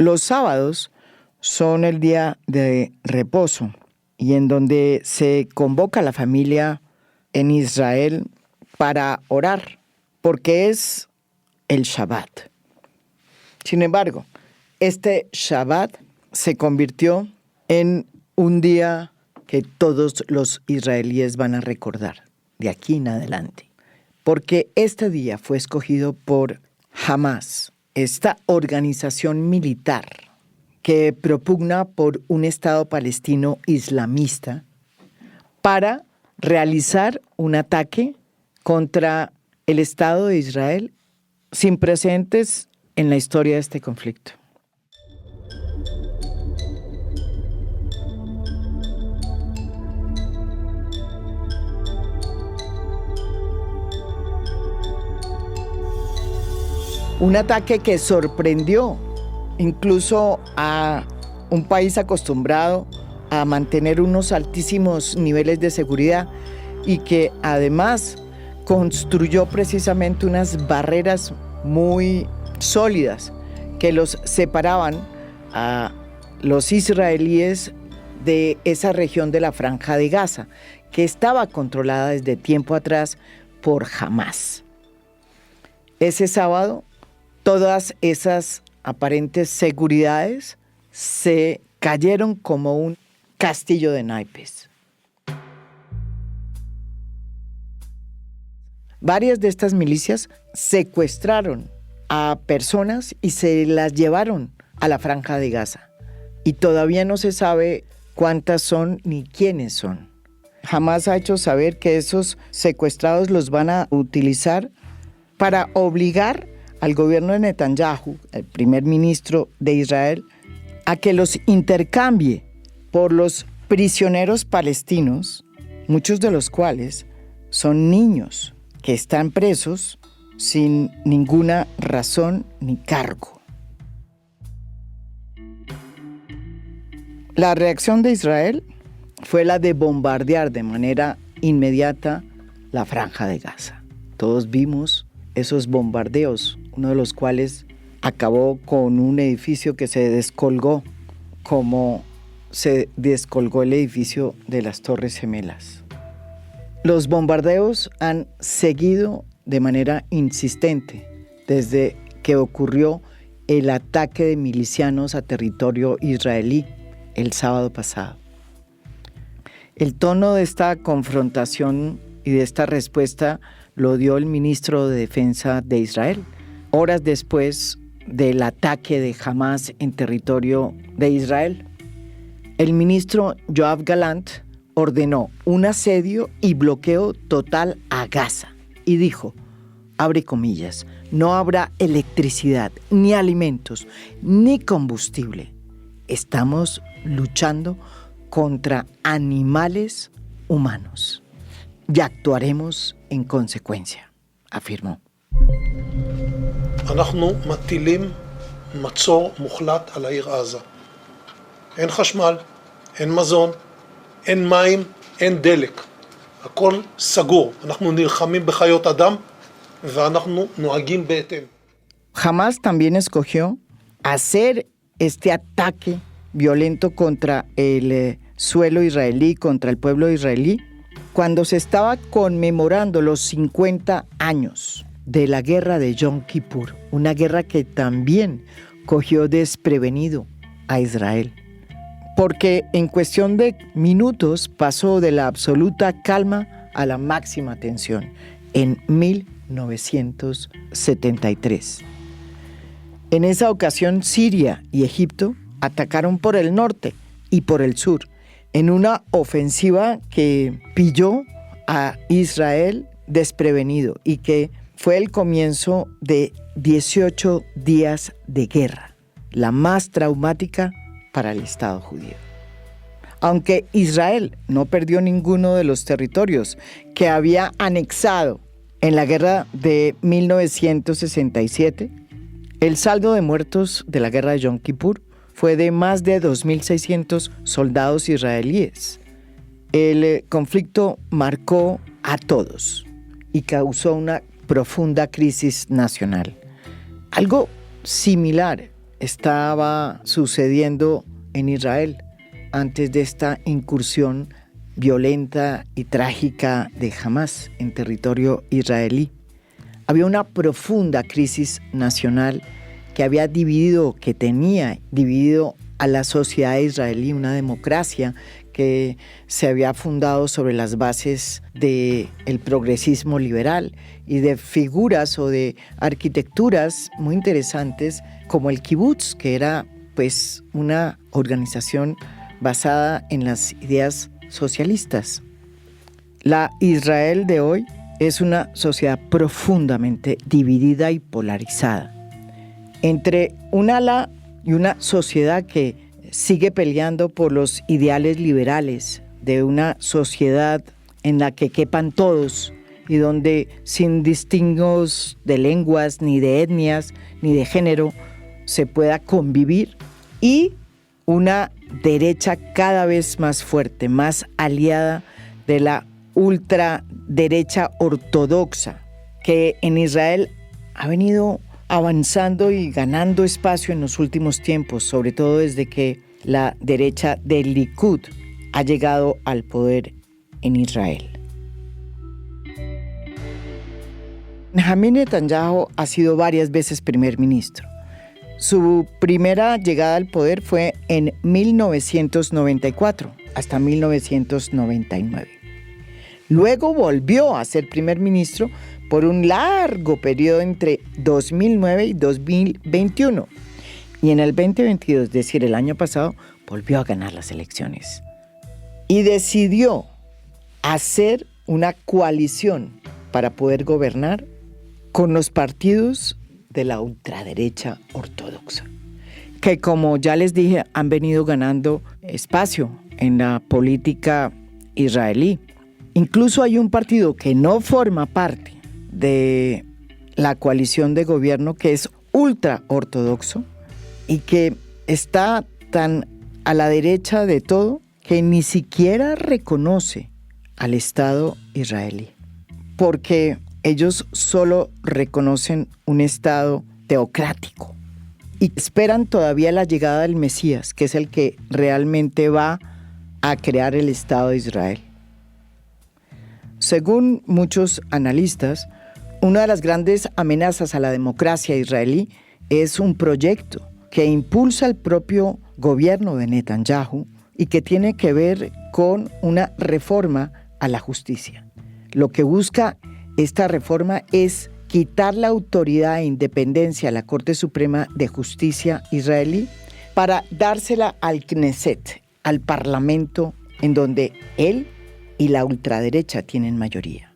Los sábados son el día de reposo y en donde se convoca a la familia en Israel para orar, porque es el Shabbat. Sin embargo, este Shabbat se convirtió en un día que todos los israelíes van a recordar de aquí en adelante, porque este día fue escogido por Hamás, esta organización militar que propugna por un Estado palestino islamista para realizar un ataque contra el Estado de Israel sin precedentes en la historia de este conflicto. Un ataque que sorprendió incluso a un país acostumbrado a mantener unos altísimos niveles de seguridad y que además construyó precisamente unas barreras muy sólidas que los separaban a los israelíes de esa región de la Franja de Gaza, que estaba controlada desde tiempo atrás por Hamás. Ese sábado, todas esas aparentes seguridades se cayeron como un castillo de naipes. Varias de estas milicias secuestraron a personas y se las llevaron a la Franja de Gaza. Y todavía no se sabe cuántas son ni quiénes son. Hamás ha hecho saber que esos secuestrados los van a utilizar para obligar al gobierno de Netanyahu, el primer ministro de Israel, a que los intercambie por los prisioneros palestinos, muchos de los cuales son niños que están presos sin ninguna razón ni cargo. La reacción de Israel fue la de bombardear de manera inmediata la Franja de Gaza. Todos vimos esos bombardeos, uno de los cuales acabó con un edificio que se descolgó, como se descolgó el edificio de las Torres Gemelas. Los bombardeos han seguido de manera insistente desde que ocurrió el ataque de milicianos a territorio israelí el sábado pasado. El tono de esta confrontación y de esta respuesta lo dio el ministro de Defensa de Israel, horas después del ataque de Hamás en territorio de Israel. El ministro Yoav Gallant ordenó un asedio y bloqueo total a Gaza y dijo, abre comillas, no habrá electricidad, ni alimentos, ni combustible. Estamos luchando contra animales humanos y actuaremos en consecuencia, afirmó. אנחנו מטילים מצור מוחלט על העיר עזה. אין חשמל, אין מזון, אין מים, אין דלק. הכל סגור. אנחנו נלחמים בחיות אדם ואנחנו נוהגים בהתאם. Hamás también escogió hacer este ataque violento contra el suelo israelí, contra el pueblo israelí, cuando se estaba conmemorando los 50 años de la guerra de Yom Kippur, una guerra que también cogió desprevenido a Israel, porque en cuestión de minutos pasó de la absoluta calma a la máxima tensión en 1973. En esa ocasión, Siria y Egipto atacaron por el norte y por el sur, en una ofensiva que pilló a Israel desprevenido y que fue el comienzo de 18 días de guerra, la más traumática para el Estado judío. Aunque Israel no perdió ninguno de los territorios que había anexado en la guerra de 1967, el saldo de muertos de la guerra de Yom Kippur fue de más de 2.600 soldados israelíes. El conflicto marcó a todos y causó una profunda crisis nacional. Algo similar estaba sucediendo en Israel antes de esta incursión violenta y trágica de Hamás en territorio israelí. Había una profunda crisis nacional que había dividido, que tenía dividido a la sociedad israelí, una democracia que se había fundado sobre las bases del progresismo liberal y de figuras o de arquitecturas muy interesantes como el kibutz, que era pues una organización basada en las ideas socialistas. La Israel de hoy es una sociedad profundamente dividida y polarizada entre un ala y una sociedad que sigue peleando por los ideales liberales de una sociedad en la que quepan todos y donde sin distingos de lenguas, ni de etnias, ni de género se pueda convivir, y una derecha cada vez más fuerte, más aliada de la ultraderecha ortodoxa, que en Israel ha venido avanzando y ganando espacio en los últimos tiempos, sobre todo desde que la derecha del Likud ha llegado al poder en Israel. Benjamin Netanyahu ha sido varias veces primer ministro. Su primera llegada al poder fue en 1994 hasta 1999. Luego volvió a ser primer ministro por un largo periodo entre 2009 y 2021. Y en el 2022, es decir, el año pasado, volvió a ganar las elecciones. Y decidió hacer una coalición para poder gobernar con los partidos de la ultraderecha ortodoxa, que, como ya les dije, han venido ganando espacio en la política israelí. Incluso hay un partido que no forma parte de la coalición de gobierno, que es ultra ortodoxo y que está tan a la derecha de todo que ni siquiera reconoce al Estado israelí, porque ellos solo reconocen un Estado teocrático y esperan todavía la llegada del Mesías, que es el que realmente va a crear el Estado de Israel. Según muchos analistas, una de las grandes amenazas a la democracia israelí es un proyecto que impulsa el propio gobierno de Netanyahu y que tiene que ver con una reforma a la justicia. Lo que busca esta reforma es quitar la autoridad e independencia a la Corte Suprema de Justicia israelí para dársela al Knesset, al Parlamento, en donde él y la ultraderecha tienen mayoría.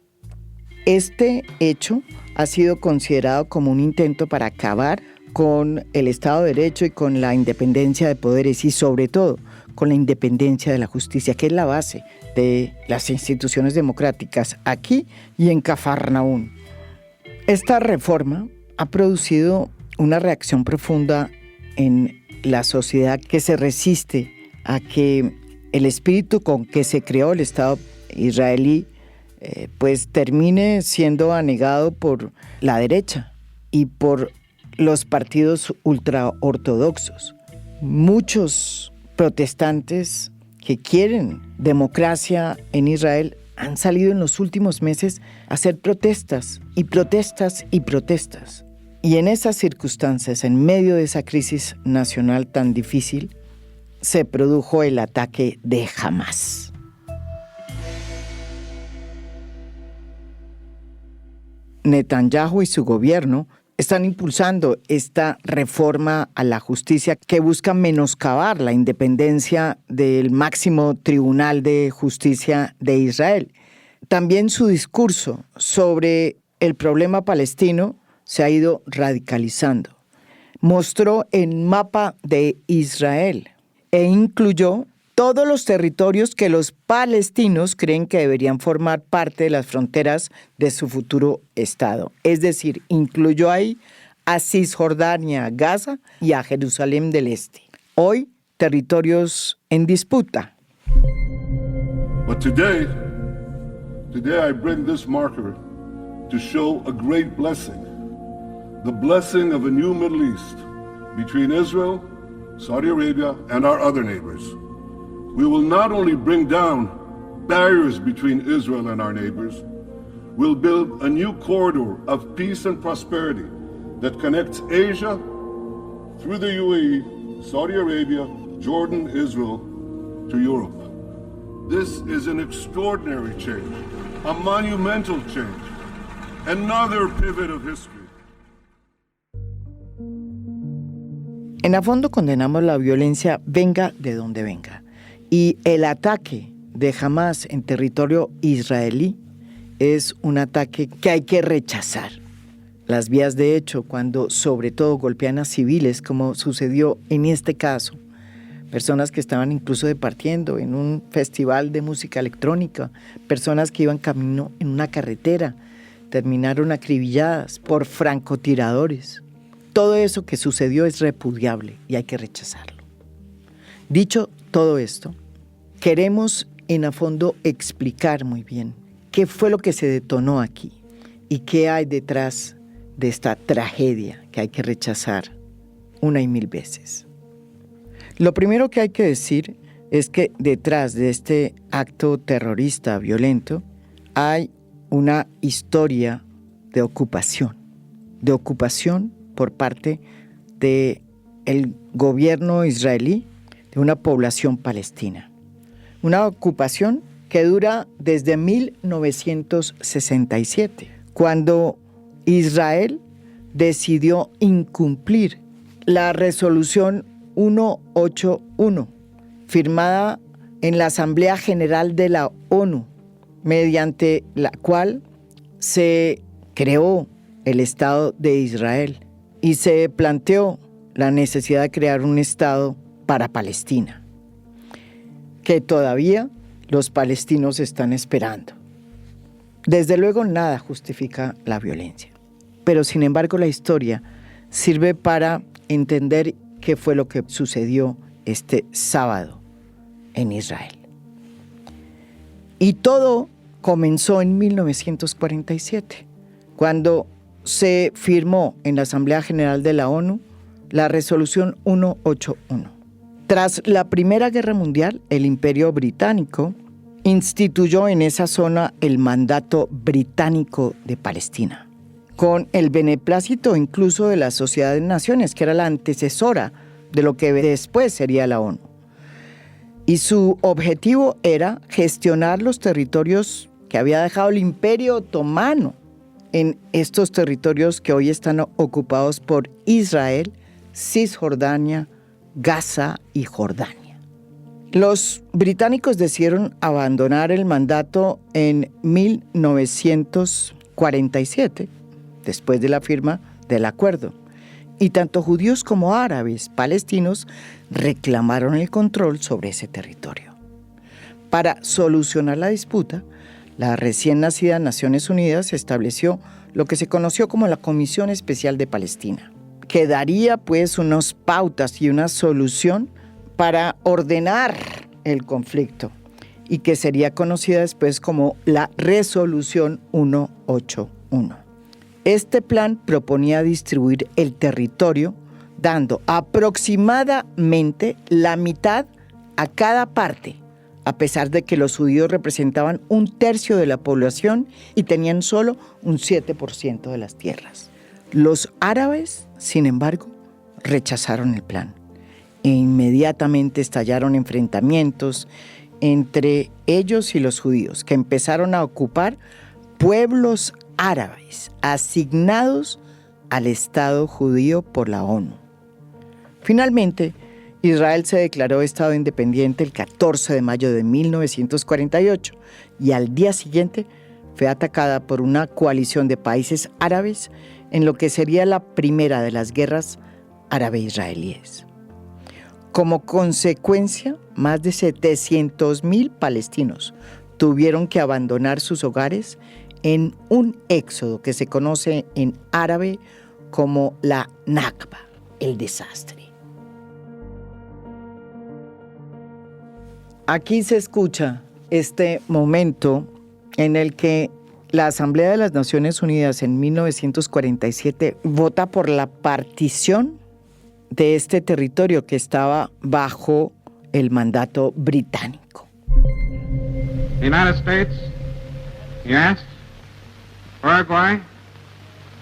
Este hecho ha sido considerado como un intento para acabar con el Estado de Derecho y con la independencia de poderes, y sobre todo con la independencia de la justicia, que es la base de las instituciones democráticas aquí y en Cafarnaún. Esta reforma ha producido una reacción profunda en la sociedad que se resiste a que el espíritu con que se creó el Estado israelí pues termine siendo anegado por la derecha y por los partidos ultraortodoxos. Muchos protestantes que quieren democracia en Israel han salido en los últimos meses a hacer protestas y protestas y protestas. Y en esas circunstancias, en medio de esa crisis nacional tan difícil, se produjo el ataque de Hamás. Netanyahu y su gobierno están impulsando esta reforma a la justicia que busca menoscabar la independencia del máximo tribunal de justicia de Israel. También su discurso sobre el problema palestino se ha ido radicalizando. Mostró el mapa de Israel e incluyó todos los territorios que los palestinos creen que deberían formar parte de las fronteras de su futuro Estado. Es decir, incluyó ahí a Cisjordania, Gaza y a Jerusalén del Este. Hoy, territorios en disputa. But today I bring this marker to show a great blessing, the blessing of a new Middle East, between Israel, Saudi Arabia, and our other neighbors. We will not only bring down barriers between Israel and our neighbors, we'll build a new corridor of peace and prosperity that connects Asia through the UAE, Saudi Arabia, Jordan, Israel, to Europe. This is an extraordinary change, a monumental change, another pivot of history. En a fondo condenamos la violencia venga de donde venga. Y el ataque de Hamás en territorio israelí es un ataque que hay que rechazar. Las vías de hecho, cuando sobre todo golpean a civiles, como sucedió en este caso, personas que estaban incluso departiendo en un festival de música electrónica, personas que iban camino en una carretera, terminaron acribilladas por francotiradores. Todo eso que sucedió es repudiable y hay que rechazarlo. Dicho todo esto, queremos en a fondo explicar muy bien qué fue lo que se detonó aquí y qué hay detrás de esta tragedia que hay que rechazar una y mil veces. Lo primero que hay que decir es que detrás de este acto terrorista violento hay una historia de ocupación por parte del gobierno israelí de una población palestina. Una ocupación que dura desde 1967, cuando Israel decidió incumplir la resolución 181, firmada en la Asamblea General de la ONU, mediante la cual se creó el Estado de Israel y se planteó la necesidad de crear un Estado para Palestina, que todavía los palestinos están esperando. Desde luego nada justifica la violencia, pero sin embargo la historia sirve para entender qué fue lo que sucedió este sábado en Israel. Y todo comenzó en 1947, cuando se firmó en la Asamblea General de la ONU la Resolución 181. Tras la Primera Guerra Mundial, el Imperio Británico instituyó en esa zona el Mandato Británico de Palestina, con el beneplácito incluso de la Sociedad de Naciones, que era la antecesora de lo que después sería la ONU. Y su objetivo era gestionar los territorios que había dejado el Imperio Otomano en estos territorios que hoy están ocupados por Israel, Cisjordania, Gaza y Jordania. Los británicos decidieron abandonar el mandato en 1947, después de la firma del acuerdo, y tanto judíos como árabes palestinos reclamaron el control sobre ese territorio. Para solucionar la disputa, la recién nacida Naciones Unidas estableció lo que se conoció como la Comisión Especial de Palestina, que daría pues unas pautas y una solución para ordenar el conflicto y que sería conocida después como la Resolución 181. Este plan proponía distribuir el territorio dando aproximadamente la mitad a cada parte, a pesar de que los judíos representaban 1/3 de la población y tenían solo un 7% de las tierras. Los árabes, sin embargo, rechazaron el plan e inmediatamente estallaron enfrentamientos entre ellos y los judíos, que empezaron a ocupar pueblos árabes asignados al Estado judío por la ONU. Finalmente, Israel se declaró Estado independiente el 14 de mayo de 1948 y al día siguiente fue atacada por una coalición de países árabes en lo que sería la primera de las guerras árabe-israelíes. Como consecuencia, más de 700,000 palestinos tuvieron que abandonar sus hogares en un éxodo que se conoce en árabe como la Nakba, el desastre. Aquí se escucha este momento en el que la Asamblea de las Naciones Unidas en 1947 vota por la partición de este territorio que estaba bajo el mandato británico. United States, yes. Uruguay,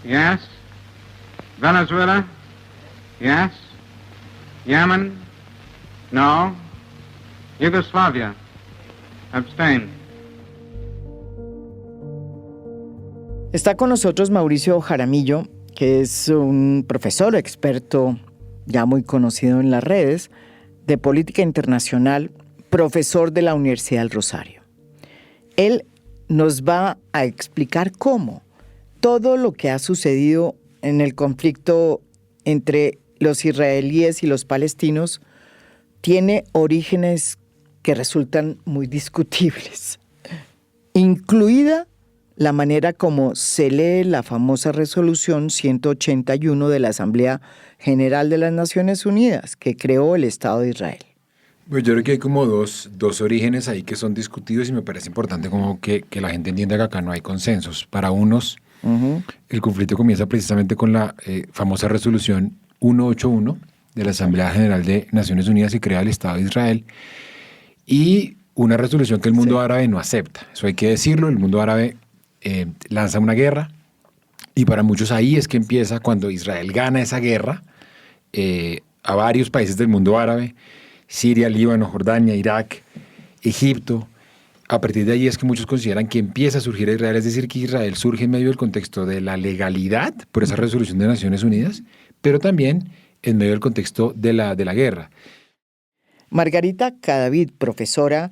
yes. Venezuela, yes. Yemen, no. Yugoslavia, abstain. Está con nosotros Mauricio Jaramillo, que es un profesor experto ya muy conocido en las redes de política internacional, profesor de la Universidad del Rosario. Él nos va a explicar cómo todo lo que ha sucedido en el conflicto entre los israelíes y los palestinos tiene orígenes que resultan muy discutibles, incluida la manera como se lee la famosa resolución 181 de la Asamblea General de las Naciones Unidas, que creó el Estado de Israel. Pues yo creo que hay como dos orígenes ahí que son discutidos y me parece importante como que la gente entienda que acá no hay consensos. Para unos, el conflicto comienza precisamente con la famosa resolución 181 de la Asamblea General de Naciones Unidas y crea el Estado de Israel, y una resolución que el mundo árabe no acepta. Eso hay que decirlo, el mundo árabe lanza una guerra, y para muchos ahí es que empieza cuando Israel gana esa guerra a varios países del mundo árabe, Siria, Líbano, Jordania, Irak, Egipto. A partir de ahí es que muchos consideran que empieza a surgir Israel, es decir, que Israel surge en medio del contexto de la legalidad por esa resolución de Naciones Unidas, pero también en medio del contexto de la guerra. Margarita Cadavid, profesora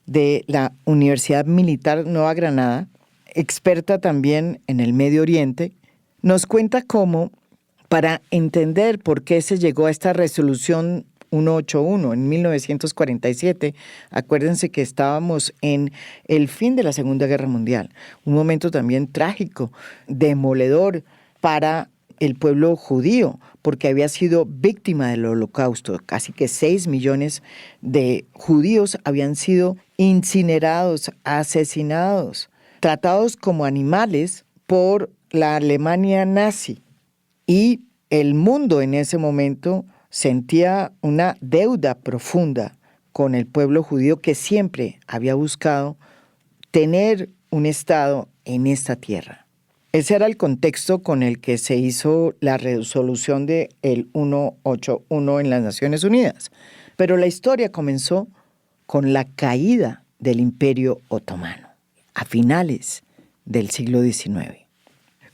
de la Universidad Militar Nueva Granada, experta también en el Medio Oriente, nos cuenta cómo, para entender por qué se llegó a esta resolución 181 en 1947, acuérdense que estábamos en el fin de la Segunda Guerra Mundial, un momento también trágico, demoledor para el pueblo judío, porque había sido víctima del Holocausto. Casi que 6 millones de judíos habían sido incinerados, asesinados, tratados como animales por la Alemania nazi. Y el mundo en ese momento sentía una deuda profunda con el pueblo judío, que siempre había buscado tener un Estado en esta tierra. Ese era el contexto con el que se hizo la resolución del 181 en las Naciones Unidas. Pero la historia comenzó con la caída del Imperio Otomano a finales del siglo XIX.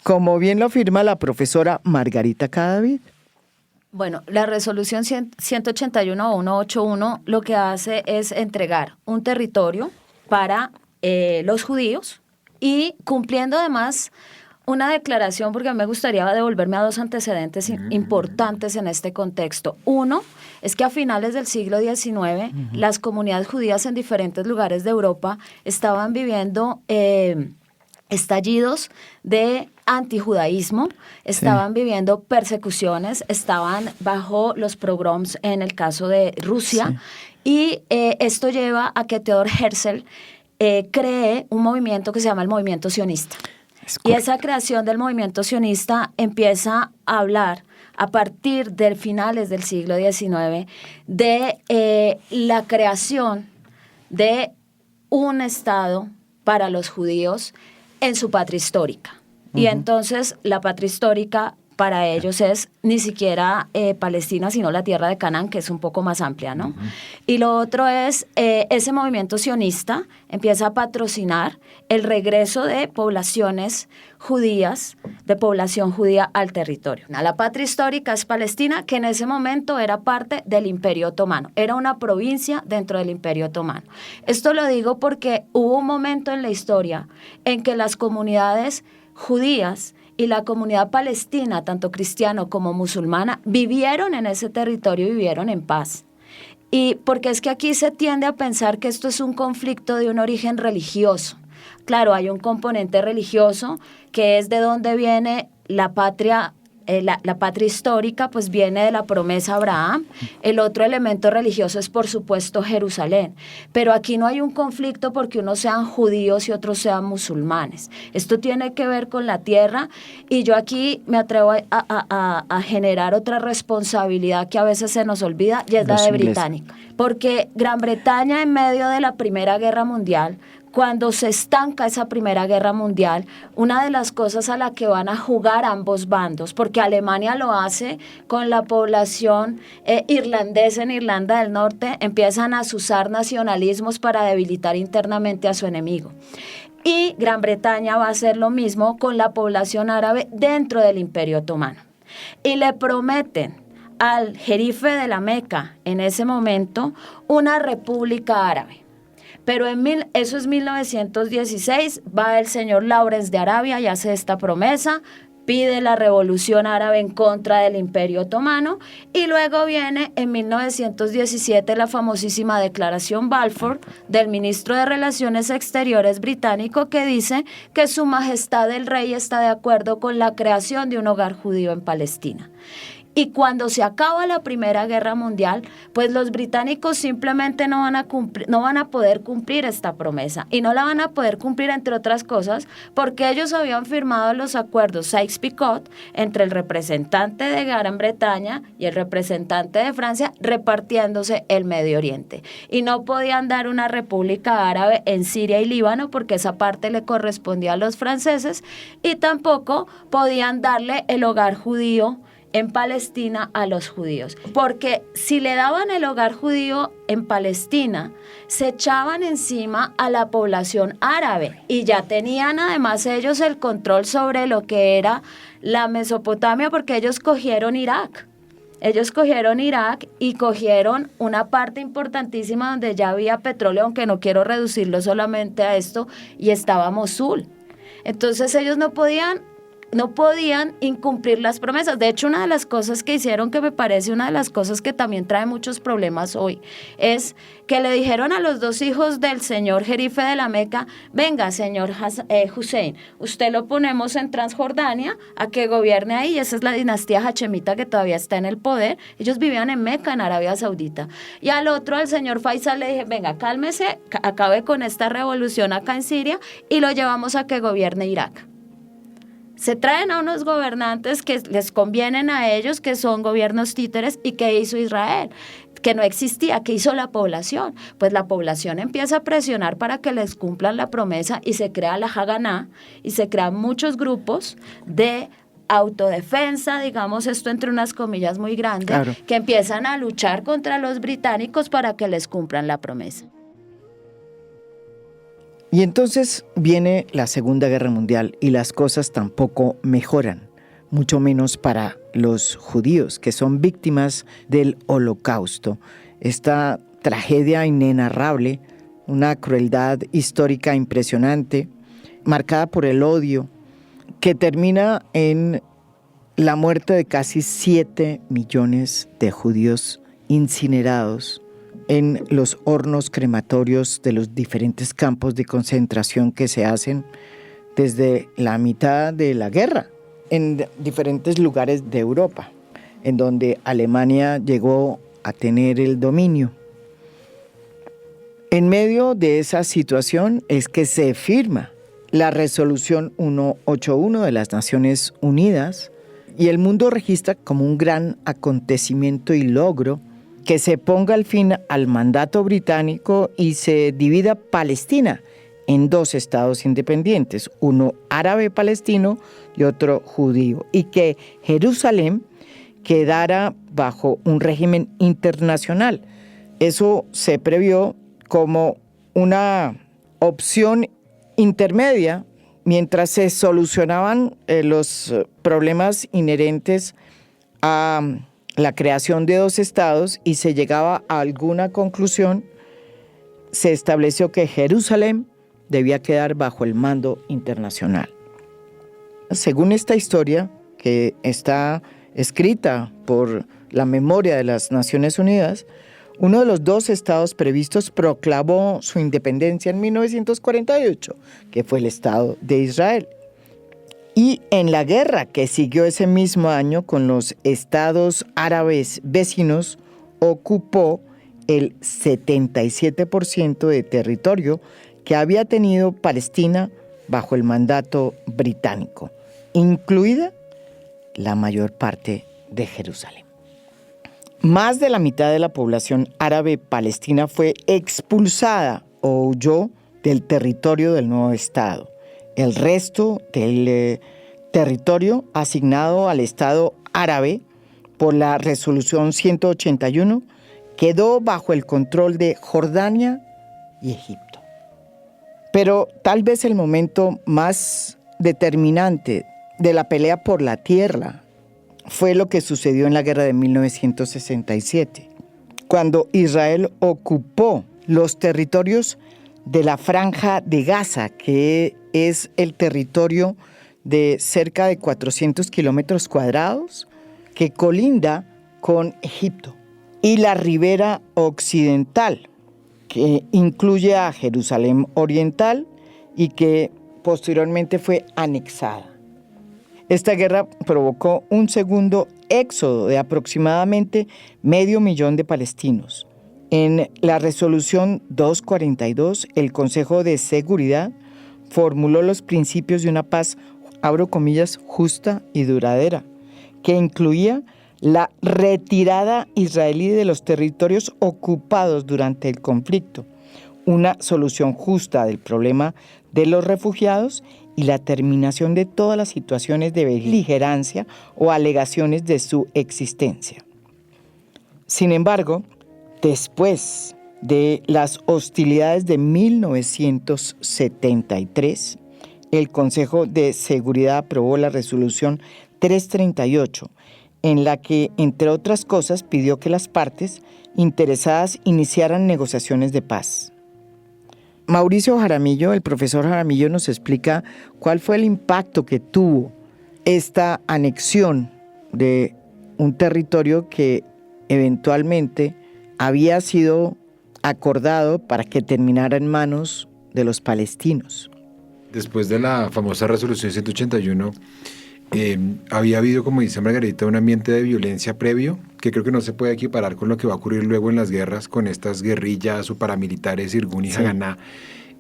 Como bien lo afirma la profesora Margarita Cadavid. Bueno, la resolución 181 o 181 lo que hace es entregar un territorio para los judíos, y cumpliendo además una declaración, porque me gustaría devolverme a dos antecedentes importantes en este contexto. Uno es que a finales del siglo XIX, las comunidades judías en diferentes lugares de Europa estaban viviendo estallidos de antijudaísmo, estaban viviendo persecuciones, estaban bajo los pogroms en el caso de Rusia, y esto lleva a que Theodor Herzl cree un movimiento que se llama el movimiento sionista. Y esa creación del movimiento sionista empieza a hablar a partir de finales del siglo XIX de la creación de un Estado para los judíos en su patria histórica. Y entonces la patria histórica para ellos es ni siquiera Palestina, sino la tierra de Canaán, que es un poco más amplia, ¿no? Y lo otro es, ese movimiento sionista empieza a patrocinar el regreso de poblaciones judías, de población judía al territorio. La patria histórica es Palestina, que en ese momento era parte del Imperio Otomano, era una provincia dentro del Imperio Otomano. Esto lo digo porque hubo un momento en la historia en que las comunidades judías y la comunidad palestina, tanto cristiana como musulmana, vivieron en ese territorio, vivieron en paz. Y porque es que aquí se tiende a pensar que esto es un conflicto de un origen religioso. Claro, hay un componente religioso que es de donde viene la patria la patria histórica pues viene de la promesa a Abraham. El otro elemento religioso es por supuesto Jerusalén, pero aquí no hay un conflicto porque unos sean judíos y otros sean musulmanes. Esto tiene que ver con la tierra, y yo aquí me atrevo a generar otra responsabilidad que a veces se nos olvida, y es la de británica, porque Gran Bretaña, en medio de la Primera Guerra Mundial, cuando se estanca esa Primera Guerra Mundial, una de las cosas a la que van a jugar ambos bandos, porque Alemania lo hace con la población irlandesa en Irlanda del Norte, empiezan a azuzar nacionalismos para debilitar internamente a su enemigo. Y Gran Bretaña va a hacer lo mismo con la población árabe dentro del Imperio Otomano. Y le prometen al jerife de la Meca en ese momento una república árabe. Pero eso es 1916, va el señor Lawrence de Arabia y hace esta promesa, pide la revolución árabe en contra del Imperio Otomano, y luego viene en 1917 la famosísima declaración Balfour del ministro de Relaciones Exteriores británico, que dice que Su Majestad el Rey está de acuerdo con la creación de un hogar judío en Palestina. Y cuando se acaba la Primera Guerra Mundial, pues los británicos simplemente no van a poder cumplir esta promesa. Y no la van a poder cumplir, entre otras cosas, porque ellos habían firmado los acuerdos Sykes-Picot entre el representante de Gran Bretaña y el representante de Francia, repartiéndose el Medio Oriente. Y no podían dar una república árabe en Siria y Líbano, porque esa parte le correspondía a los franceses, y tampoco podían darle el hogar judío en Palestina a los judíos, porque si le daban el hogar judío en Palestina, se echaban encima a la población árabe, y ya tenían además ellos el control sobre lo que era la Mesopotamia, porque ellos cogieron Irak. Ellos cogieron Irak y cogieron una parte importantísima donde ya había petróleo, aunque no quiero reducirlo solamente a esto, y estaba Mosul. Entonces ellos no podían incumplir las promesas. De hecho, una de las cosas que hicieron, que me parece una de las cosas que también trae muchos problemas hoy, es que le dijeron a los dos hijos del señor jerife de la Meca: venga, señor Hussein, usted lo ponemos en Transjordania a que gobierne ahí. Esa es la dinastía hachemita que todavía está en el poder. Ellos vivían en Meca, en Arabia Saudita. Y al otro, al señor Faisal, le dije: venga, cálmese, acabe con esta revolución acá en Siria y lo llevamos a que gobierne Irak. Se traen a unos gobernantes que les convienen a ellos, que son gobiernos títeres. ¿Y qué hizo Israel? Que no existía. ¿Qué hizo la población? Pues la población empieza a presionar para que les cumplan la promesa, y se crea la Haganá, y se crean muchos grupos de autodefensa, digamos esto entre unas comillas muy grandes, claro, que empiezan a luchar contra los británicos para que les cumplan la promesa. Y entonces viene la Segunda Guerra Mundial y las cosas tampoco mejoran, mucho menos para los judíos, que son víctimas del Holocausto. Esta tragedia inenarrable, una crueldad histórica impresionante, marcada por el odio, que termina en la muerte de casi 7 millones de judíos incinerados en los hornos crematorios de los diferentes campos de concentración que se hacen desde la mitad de la guerra, en diferentes lugares de Europa, en donde Alemania llegó a tener el dominio. En medio de esa situación es que se firma la Resolución 181 de las Naciones Unidas, y el mundo registra como un gran acontecimiento y logro que se ponga al fin al mandato británico y se divida Palestina en 2 estados independientes, uno árabe palestino y otro judío, y que Jerusalén quedara bajo un régimen internacional. Eso se previó como una opción intermedia mientras se solucionaban los problemas inherentes a la creación de 2 estados y se llegaba a alguna conclusión. Se estableció que Jerusalén debía quedar bajo el mando internacional. Según esta historia, que está escrita por la memoria de las Naciones Unidas, uno de los 2 estados previstos proclamó su independencia en 1948, que fue el Estado de Israel. Y en la guerra que siguió ese mismo año con los estados árabes vecinos, ocupó el 77% de territorio que había tenido Palestina bajo el mandato británico, incluida la mayor parte de Jerusalén. Más de la mitad de la población árabe palestina fue expulsada o huyó del territorio del nuevo Estado. El resto del territorio asignado al Estado árabe por la Resolución 181 quedó bajo el control de Jordania y Egipto. Pero tal vez el momento más determinante de la pelea por la tierra fue lo que sucedió en la guerra de 1967, cuando Israel ocupó los territorios de la Franja de Gaza, que es el territorio de cerca de 400 kilómetros cuadrados que colinda con Egipto, y la ribera occidental, que incluye a Jerusalén Oriental y que posteriormente fue anexada. Esta guerra provocó un segundo éxodo de aproximadamente 500,000 de palestinos. En la resolución 242, el Consejo de Seguridad formuló los principios de una paz, abro comillas, justa y duradera, que incluía la retirada israelí de los territorios ocupados durante el conflicto, una solución justa del problema de los refugiados y la terminación de todas las situaciones de beligerancia o alegaciones de su existencia. Sin embargo, después de las hostilidades de 1973, el Consejo de Seguridad aprobó la resolución 338, en la que, entre otras cosas, pidió que las partes interesadas iniciaran negociaciones de paz. Mauricio Jaramillo, el profesor Jaramillo, nos explica cuál fue el impacto que tuvo esta anexión de un territorio que eventualmente había sido acordado para que terminara en manos de los palestinos. Después de la famosa resolución 181, había habido, como dice Margarita, un ambiente de violencia previo que creo que no se puede equiparar con lo que va a ocurrir luego en las guerras, con estas guerrillas o paramilitares Irgun y Haganá,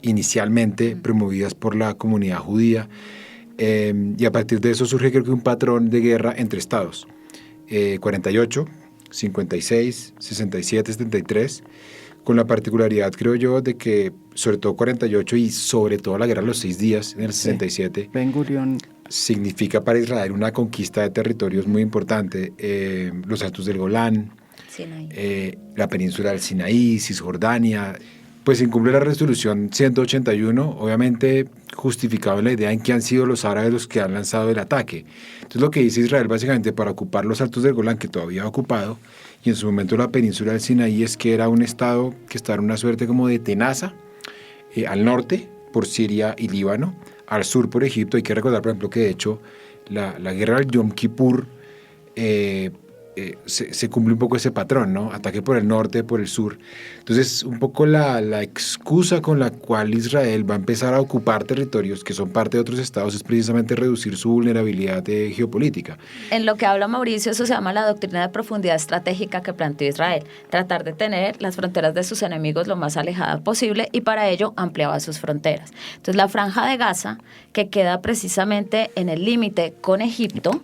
inicialmente promovidas por la comunidad judía. Y a partir de eso surge, creo que, un patrón de guerra entre estados. 48, 56, 67, 73, con la particularidad, creo yo, de que sobre todo 48 y sobre todo la guerra de los 6 días en el 67, Ben Gurión significa para Israel una conquista de territorios muy importante. Los Altos del Golán, la península del Sinaí, Cisjordania. Pues se incumple la resolución 181, obviamente justificado en la idea en que han sido los árabes los que han lanzado el ataque. Entonces lo que dice Israel básicamente para ocupar los Altos del Golán, que todavía ha ocupado, y en su momento la península del Sinaí, es que era un estado que estaba en una suerte como de tenaza, al norte por Siria y Líbano, al sur por Egipto. Hay que recordar, por ejemplo, que de hecho la guerra del Yom Kippur se cumple un poco ese patrón, ¿no? Ataque por el norte, por el sur. Entonces, un poco la excusa con la cual Israel va a empezar a ocupar territorios que son parte de otros estados es precisamente reducir su vulnerabilidad geopolítica. En lo que habla Mauricio, eso se llama la doctrina de profundidad estratégica que planteó Israel, tratar de tener las fronteras de sus enemigos lo más alejadas posible, y para ello ampliaba sus fronteras. Entonces, la Franja de Gaza, que queda precisamente en el límite con Egipto,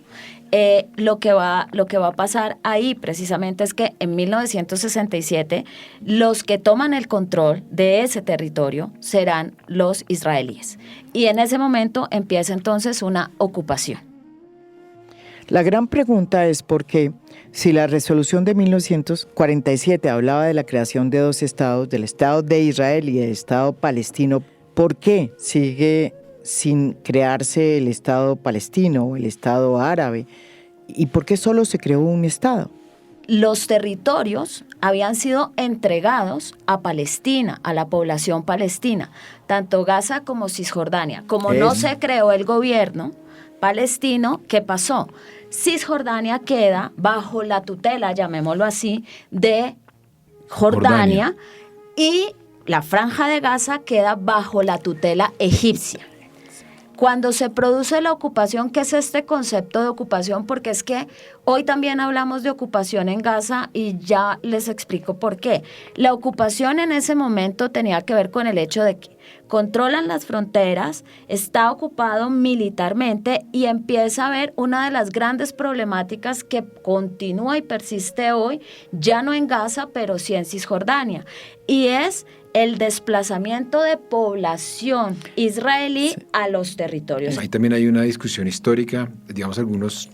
lo que va a pasar ahí precisamente es que en 1967 los que toman el control de ese territorio serán los israelíes. Y en ese momento empieza entonces una ocupación. La gran pregunta es por qué, si la resolución de 1947 hablaba de la creación de 2 estados, del Estado de Israel y del Estado palestino, ¿por qué sigue sin crearse el Estado palestino o el Estado árabe? ¿Y por qué solo se creó un Estado? Los territorios habían sido entregados a Palestina, a la población palestina, tanto Gaza como Cisjordania. Como no se creó el gobierno palestino, ¿qué pasó? Cisjordania queda bajo la tutela, llamémoslo así, de Jordania. Y la Franja de Gaza queda bajo la tutela egipcia. cuando se produce la ocupación, ¿qué es este concepto de ocupación? Porque es que hoy también hablamos de ocupación en Gaza y ya les explico por qué. La ocupación en ese momento tenía que ver con el hecho de que controlan las fronteras, está ocupado militarmente y empieza a haber una de las grandes problemáticas que continúa y persiste hoy, ya no en Gaza, pero sí en Cisjordania, y es el desplazamiento de población israelí a los territorios. Ahí también hay una discusión histórica, digamos algunos,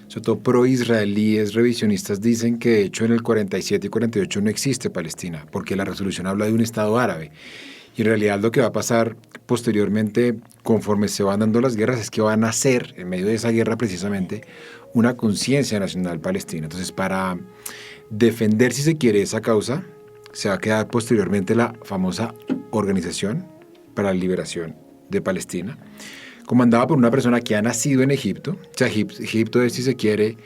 sobre todo pro-israelíes, revisionistas, dicen que de hecho en el 47 y 48 no existe Palestina, porque la resolución habla de un Estado árabe. Y en realidad lo que va a pasar posteriormente, conforme se van dando las guerras, es que van a nacer, en medio de esa guerra precisamente, una conciencia nacional palestina. Entonces, para defender, si se quiere, esa causa, se va a quedar posteriormente la famosa Organización para la Liberación de Palestina, comandada por una persona que ha nacido en Egipto. O sea, Egipto es, si se quiere,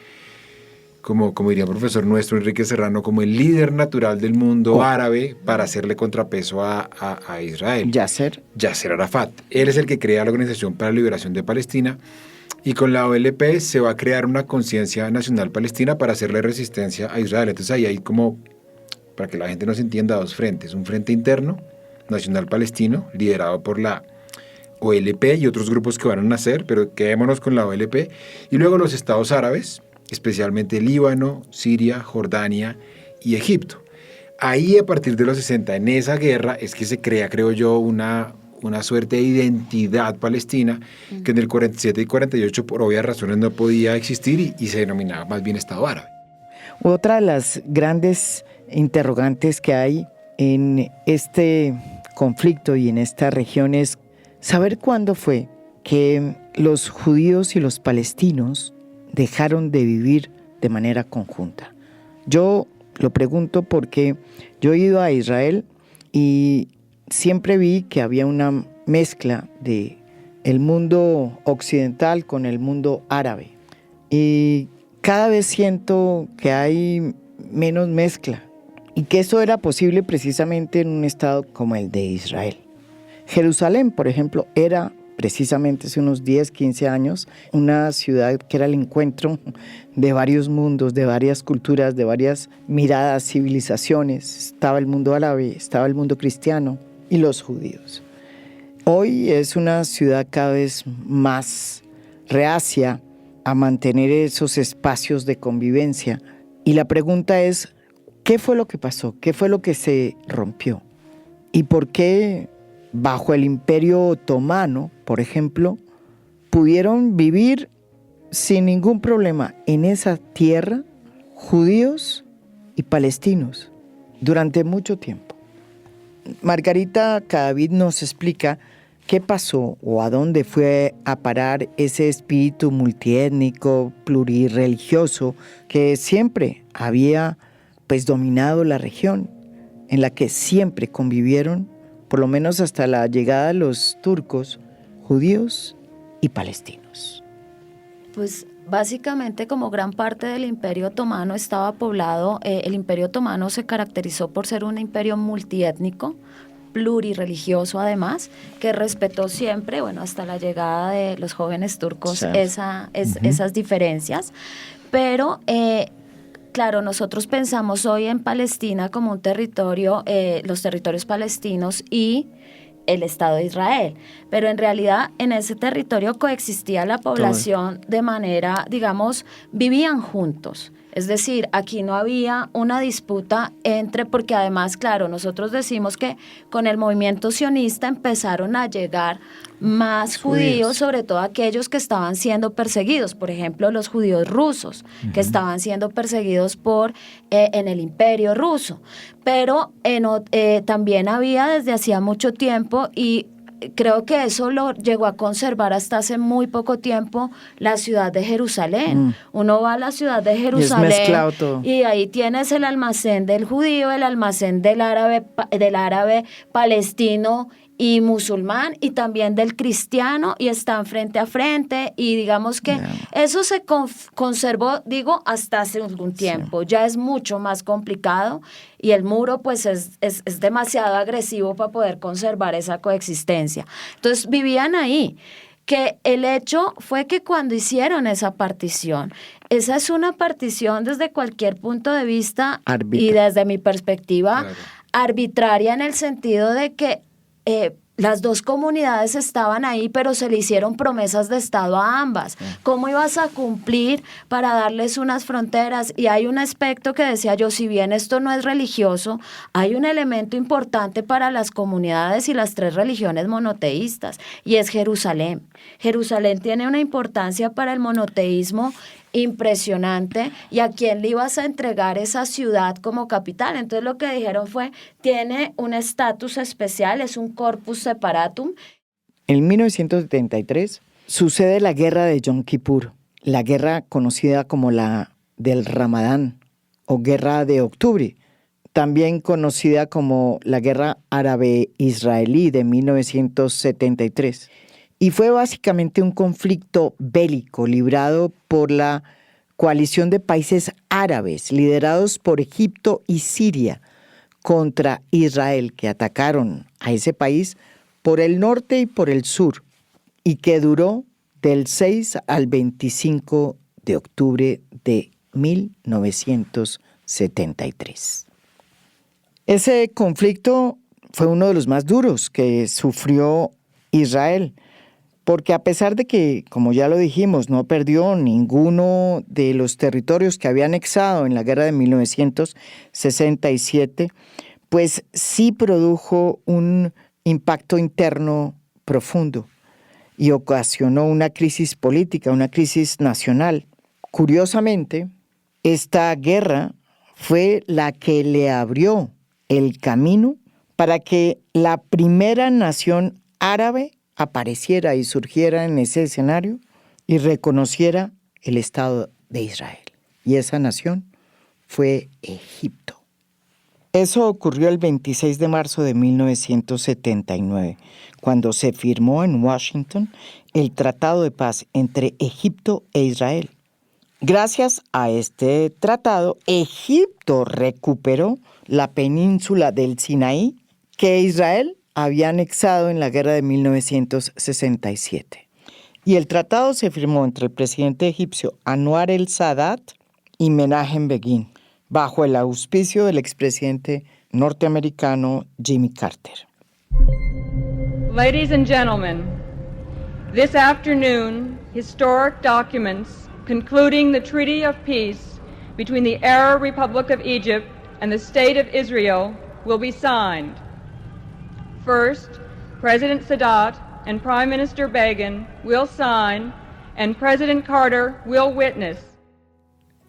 como diría un profesor nuestro, Enrique Serrano, como el líder natural del mundo árabe para hacerle contrapeso a Israel. Yasser Arafat. Él es el que crea la Organización para la Liberación de Palestina, y con la OLP se va a crear una conciencia nacional palestina para hacerle resistencia a Israel. Entonces ahí hay como, para que la gente nos entienda, dos frentes. Un frente interno, nacional palestino, liderado por la OLP y otros grupos que van a nacer, pero quedémonos con la OLP. Y luego los estados árabes, especialmente Líbano, Siria, Jordania y Egipto. Ahí, a partir de los 60, en esa guerra, es que se crea, creo yo, una suerte de identidad palestina que en el 47 y 48 por obvias razones no podía existir y se denominaba más bien Estado árabe. Otra de las grandes interrogantes que hay en este conflicto y en esta región es saber cuándo fue que los judíos y los palestinos dejaron de vivir de manera conjunta. Yo lo pregunto porque yo he ido a Israel y siempre vi que había una mezcla de el mundo occidental con el mundo árabe. Y cada vez siento que hay menos mezcla y que eso era posible precisamente en un estado como el de Israel. Jerusalén, por ejemplo, era precisamente hace unos 10, 15 años, una ciudad que era el encuentro de varios mundos, de varias culturas, de varias miradas, civilizaciones. Estaba el mundo árabe, estaba el mundo cristiano y los judíos. Hoy es una ciudad cada vez más reacia a mantener esos espacios de convivencia. Y la pregunta es, ¿qué fue lo que pasó? ¿Qué fue lo que se rompió? ¿Y por qué bajo el Imperio Otomano, por ejemplo, pudieron vivir sin ningún problema en esa tierra judíos y palestinos durante mucho tiempo? Margarita Cadavid nos explica qué pasó o a dónde fue a parar ese espíritu multiétnico, plurirreligioso que siempre había dominado la región, en la que siempre convivieron, por lo menos hasta la llegada de los turcos, judíos y palestinos. Pues básicamente, como gran parte del Imperio Otomano estaba poblado, el Imperio Otomano se caracterizó por ser un imperio multiétnico, plurirreligioso además, que respetó siempre, hasta la llegada de los jóvenes turcos, sí, esas diferencias, pero claro, nosotros pensamos hoy en Palestina como un territorio, los territorios palestinos y el Estado de Israel, pero en realidad en ese territorio coexistía la población de manera, digamos, vivían juntos. Es decir, aquí no había una disputa porque además, claro, nosotros decimos que con el movimiento sionista empezaron a llegar más judíos, sobre todo aquellos que estaban siendo perseguidos, por ejemplo, los judíos rusos, que estaban siendo perseguidos en el Imperio Ruso. Pero también había desde hacía mucho tiempo y creo que eso lo llegó a conservar hasta hace muy poco tiempo la ciudad de Jerusalén. Uno va a la ciudad de Jerusalén y ahí tienes el almacén del judío, el almacén del árabe palestino y musulmán y también del cristiano y están frente a frente y digamos que eso se conservó, hasta hace algún tiempo. Sí. Ya es mucho más complicado y el muro pues es demasiado agresivo para poder conservar esa coexistencia. Entonces vivían ahí. que el hecho fue que cuando hicieron esa partición, esa es una partición desde cualquier punto de vista y desde mi perspectiva arbitraria, en el sentido de que las dos comunidades estaban ahí, pero se le hicieron promesas de Estado a ambas. ¿Cómo ibas a cumplir para darles unas fronteras? Y hay un aspecto que decía yo, si bien esto no es religioso, hay un elemento importante para las comunidades y las tres religiones monoteístas, y es Jerusalén. Jerusalén tiene una importancia para el monoteísmo impresionante, y a quién le ibas a entregar esa ciudad como capital. Entonces lo que dijeron fue, tiene un estatus especial, es un corpus separatum. En 1973 sucede la guerra de Yom Kippur, la guerra conocida como la del Ramadán o guerra de octubre, también conocida como la guerra árabe-israelí de 1973. Y fue básicamente un conflicto bélico librado por la coalición de países árabes liderados por Egipto y Siria contra Israel, que atacaron a ese país por el norte y por el sur, y que duró del 6 al 25 de octubre de 1973. Ese conflicto fue uno de los más duros que sufrió Israel, porque a pesar de que, como ya lo dijimos, no perdió ninguno de los territorios que había anexado en la guerra de 1967, pues sí produjo un impacto interno profundo y ocasionó una crisis política, una crisis nacional. Curiosamente, esta guerra fue la que le abrió el camino para que la primera nación árabe apareciera y surgiera en ese escenario y reconociera el Estado de Israel. Y esa nación fue Egipto. Eso ocurrió el 26 de marzo de 1979, cuando se firmó en Washington el Tratado de Paz entre Egipto e Israel. Gracias a este tratado, Egipto recuperó la península del Sinaí que Israel había anexado en la guerra de 1967. Y el tratado se firmó entre el presidente egipcio Anwar el-Sadat y Menachem Begin, bajo el auspicio del expresidente norteamericano Jimmy Carter. Ladies and gentlemen, this afternoon, historic documents concluding the Treaty of Peace between the Arab Republic of Egypt and the State of Israel will be signed. First, President Sadat and Prime Minister Begin will sign, and President Carter will witness.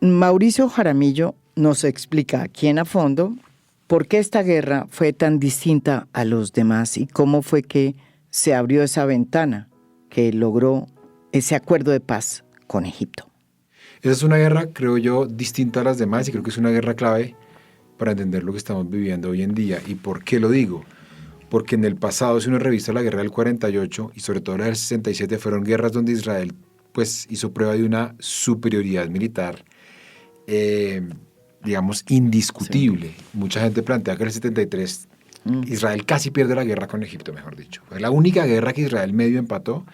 Mauricio Jaramillo nos explica aquí en A Fondo por qué esta guerra fue tan distinta a los demás y cómo fue que se abrió esa ventana que logró ese acuerdo de paz con Egipto. Esa es una guerra, creo yo, distinta a las demás, y creo que es una guerra clave para entender lo que estamos viviendo hoy en día. ¿Y por qué lo digo? Porque en el pasado, si uno revisa la guerra del 48 y sobre todo la del 67, fueron guerras donde Israel pues hizo prueba de una superioridad militar, digamos, indiscutible. Sí. Mucha gente plantea que en el 73 Israel casi pierde la guerra con Egipto, mejor dicho. Fue la única guerra que Israel medio empató,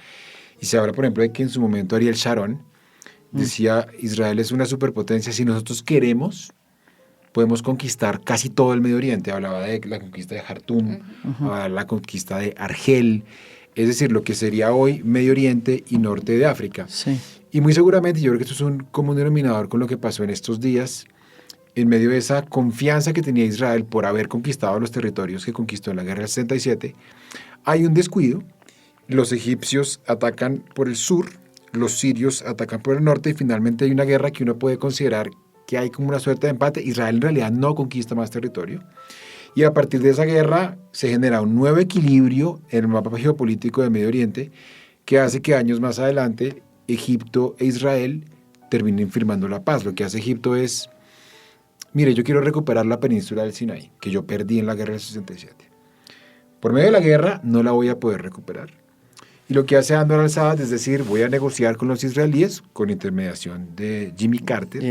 y se habla, por ejemplo, de que en su momento Ariel Sharon decía, Israel es una superpotencia, si nosotros queremos, podemos conquistar casi todo el Medio Oriente. Hablaba de la conquista de Jartum, hablaba de la conquista de Argel, es decir, lo que sería hoy Medio Oriente y norte de África. Sí. Y muy seguramente, yo creo que esto es un común denominador con lo que pasó en estos días, en medio de esa confianza que tenía Israel por haber conquistado los territorios que conquistó en la guerra del 67, hay un descuido. Los egipcios atacan por el sur, los sirios atacan por el norte, y finalmente hay una guerra que uno puede considerar que hay como una suerte de empate. Israel en realidad no conquista más territorio, y a partir de esa guerra se genera un nuevo equilibrio en el mapa geopolítico del Medio Oriente que hace que años más adelante Egipto e Israel terminen firmando la paz. Lo que hace Egipto es, mire, yo quiero recuperar la península del Sinaí, que yo perdí en la guerra del 67. Por medio de la guerra no la voy a poder recuperar. Y lo que hace Anwar al-Sadat es decir, voy a negociar con los israelíes, con intermediación de Jimmy Carter,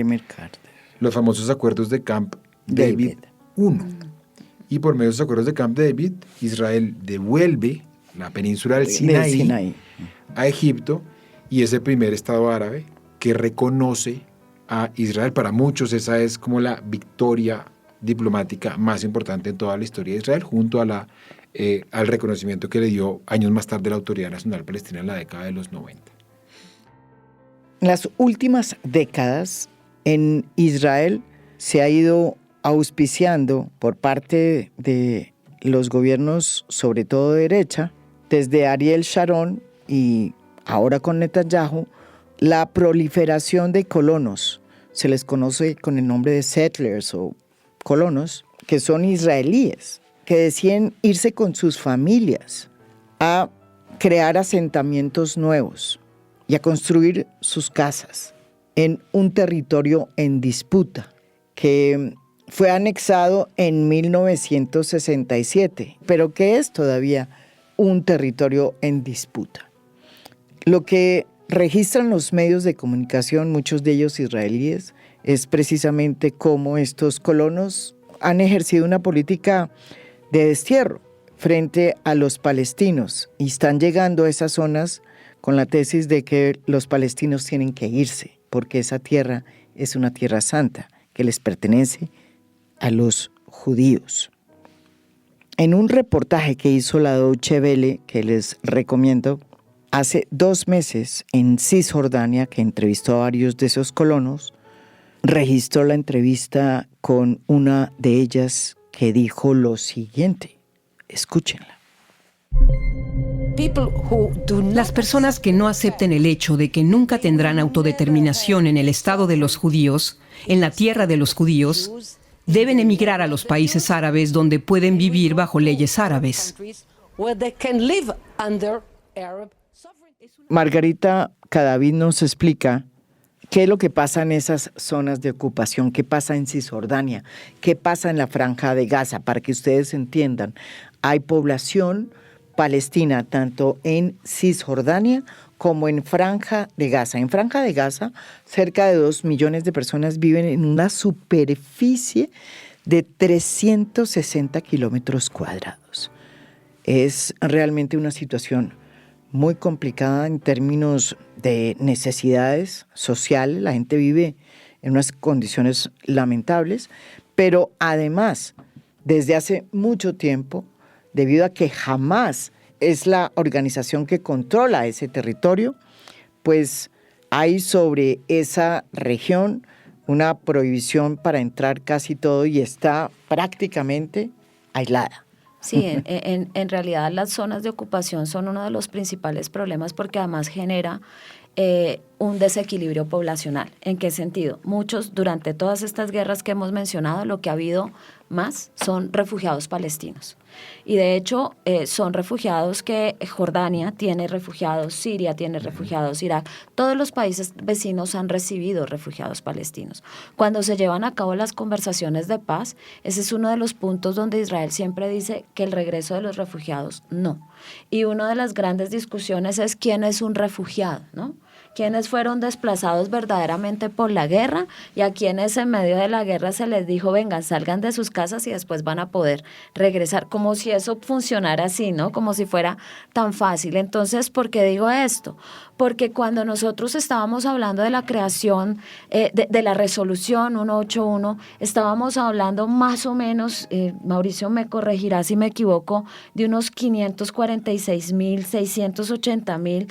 los famosos acuerdos de Camp David I. Y por medio de esos acuerdos de Camp David, Israel devuelve la península del Sinaí a Egipto y es el primer Estado árabe que reconoce a Israel. Para muchos esa es como la victoria diplomática más importante en toda la historia de Israel, junto a al reconocimiento que le dio años más tarde la Autoridad Nacional Palestina en la década de los 90. En las últimas décadas en Israel se ha ido auspiciando por parte de los gobiernos, sobre todo de derecha, desde Ariel Sharon y ahora con Netanyahu, la proliferación de colonos. Se les conoce con el nombre de settlers o colonos, que son israelíes, que deciden irse con sus familias a crear asentamientos nuevos y a construir sus casas en un territorio en disputa que fue anexado en 1967, pero que es todavía un territorio en disputa. Lo que registran los medios de comunicación, muchos de ellos israelíes, es precisamente cómo estos colonos han ejercido una política de destierro frente a los palestinos y están llegando a esas zonas con la tesis de que los palestinos tienen que irse, porque esa tierra es una tierra santa que les pertenece a los judíos. En un reportaje que hizo la Deutsche Welle, que les recomiendo, hace 2 meses en Cisjordania, que entrevistó a varios de esos colonos, registró la entrevista con una de ellas que dijo lo siguiente. Escúchenla. Las personas que no acepten el hecho de que nunca tendrán autodeterminación en el Estado de los judíos, en la tierra de los judíos, deben emigrar a los países árabes donde pueden vivir bajo leyes árabes. Margarita Cadavid nos explica qué es lo que pasa en esas zonas de ocupación, qué pasa en Cisjordania, qué pasa en la Franja de Gaza, para que ustedes entiendan. Hay población palestina tanto en Cisjordania como en Franja de Gaza. En Franja de Gaza, cerca de 2 millones de personas viven en una superficie de 360 kilómetros cuadrados. Es realmente una situación muy complicada en términos de necesidades sociales. La gente vive en unas condiciones lamentables, pero además, desde hace mucho tiempo, debido a que Hamás es la organización que controla ese territorio, pues hay sobre esa región una prohibición para entrar casi todo y está prácticamente aislada. Sí, en realidad las zonas de ocupación son uno de los principales problemas porque además genera un desequilibrio poblacional. ¿En qué sentido? Muchos, durante todas estas guerras que hemos mencionado, lo que ha habido más son refugiados palestinos. Y de hecho son refugiados que Jordania tiene refugiados, Siria tiene refugiados, Irak, todos los países vecinos han recibido refugiados palestinos. Cuando se llevan a cabo las conversaciones de paz, ese es uno de los puntos donde Israel siempre dice que el regreso de los refugiados no. Y una de las grandes discusiones es quién es un refugiado, ¿no? Quiénes fueron desplazados verdaderamente por la guerra y a quienes en medio de la guerra se les dijo, vengan, salgan de sus casas y después van a poder regresar, como si eso funcionara así, ¿no? Como si fuera tan fácil. Entonces, ¿por qué digo esto? Porque cuando nosotros estábamos hablando de la creación de la resolución 181, estábamos hablando más o menos, Mauricio me corregirá si me equivoco, de unos 546,000, 680,000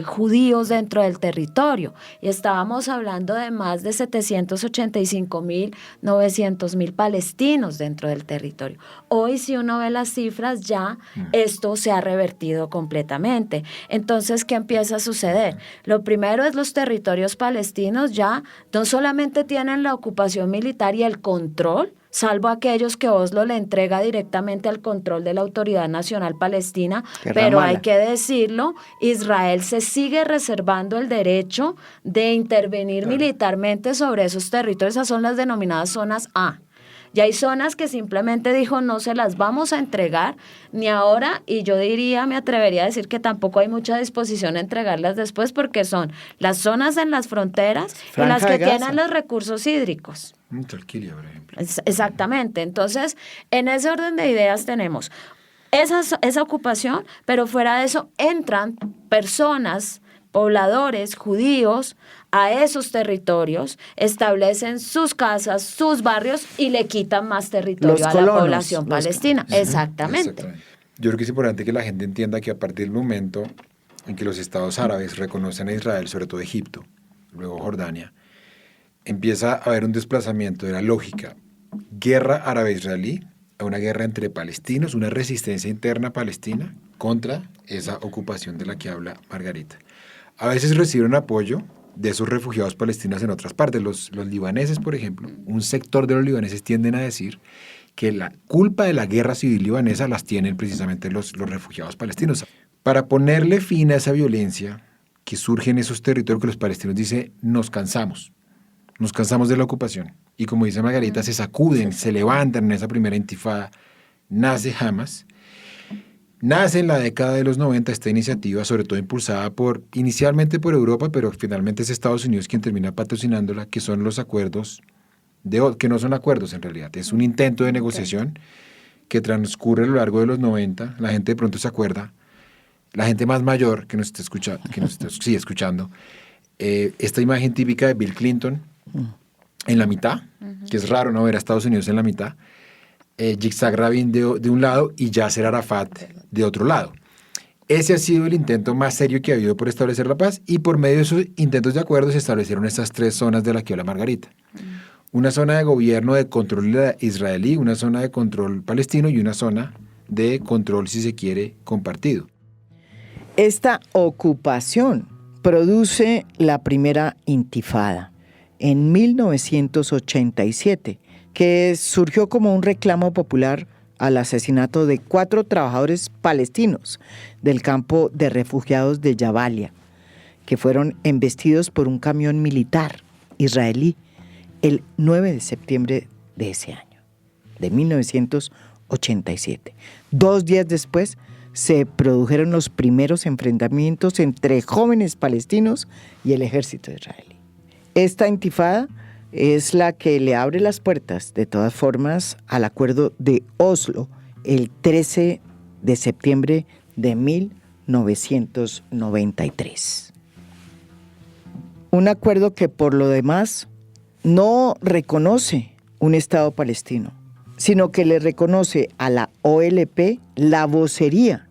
judíos dentro del territorio y estábamos hablando de más de 785,000, 900,000 palestinos dentro del territorio. Hoy si uno ve las cifras ya esto se ha revertido completamente. Entonces, ¿qué empieza a suceder? Lo primero es los territorios palestinos ya no solamente tienen la ocupación militar y el control, salvo aquellos que Oslo le entrega directamente al control de la Autoridad Nacional Palestina, pero hay que decirlo, Israel se sigue reservando el derecho de intervenir militarmente sobre esos territorios. Esas son las denominadas zonas A. Y hay zonas que simplemente dijo no se las vamos a entregar ni ahora, y yo diría, me atrevería a decir que tampoco hay mucha disposición a entregarlas después porque son las zonas en las fronteras y las que tienen los recursos hídricos. Turquía, por ejemplo. Exactamente. Entonces, en ese orden de ideas tenemos esa ocupación, pero fuera de eso entran personas, pobladores judíos a esos territorios, establecen sus casas, sus barrios y le quitan más territorio Los a colonos, la población los palestina. Exactamente. Yo creo que es importante que la gente entienda que a partir del momento en que los estados árabes reconocen a Israel, sobre todo Egipto, luego Jordania, empieza a haber un desplazamiento de la lógica guerra árabe-israelí a una guerra entre palestinos, una resistencia interna palestina contra esa ocupación de la que habla Margarita. A veces reciben apoyo de esos refugiados palestinos en otras partes. Los libaneses, por ejemplo, un sector de los libaneses tienden a decir que la culpa de la guerra civil libanesa las tienen precisamente los refugiados palestinos. Para ponerle fin a esa violencia que surge en esos territorios que los palestinos dicen, nos cansamos de la ocupación. Y como dice Margarita, se sacuden, se levantan en esa primera intifada. Nace Hamas. Nace en la década de los 90 esta iniciativa, sobre todo impulsada inicialmente por Europa, pero finalmente es Estados Unidos quien termina patrocinándola, que son los acuerdos, que no son acuerdos en realidad, es un intento de negociación que transcurre a lo largo de los 90, la gente de pronto se acuerda, la gente más mayor que nos está escuchando, esta imagen típica de Bill Clinton en la mitad, que es raro no ver a Estados Unidos en la mitad, Yitzhak Rabin de un lado y Yasser Arafat de otro lado. Ese ha sido el intento más serio que ha habido por establecer la paz y por medio de esos intentos de acuerdo se establecieron estas tres zonas de las que habla Margarita. Una zona de gobierno de control israelí, una zona de control palestino y una zona de control, si se quiere, compartido. Esta ocupación produce la primera intifada en 1987, que surgió como un reclamo popular al asesinato de 4 trabajadores palestinos del campo de refugiados de Jabalia, que fueron embestidos por un camión militar israelí el 9 de septiembre de ese año, de 1987. 2 días después se produjeron los primeros enfrentamientos entre jóvenes palestinos y el ejército israelí. Esta intifada es la que le abre las puertas, de todas formas, al acuerdo de Oslo el 13 de septiembre de 1993. Un acuerdo que por lo demás no reconoce un Estado palestino, sino que le reconoce a la OLP la vocería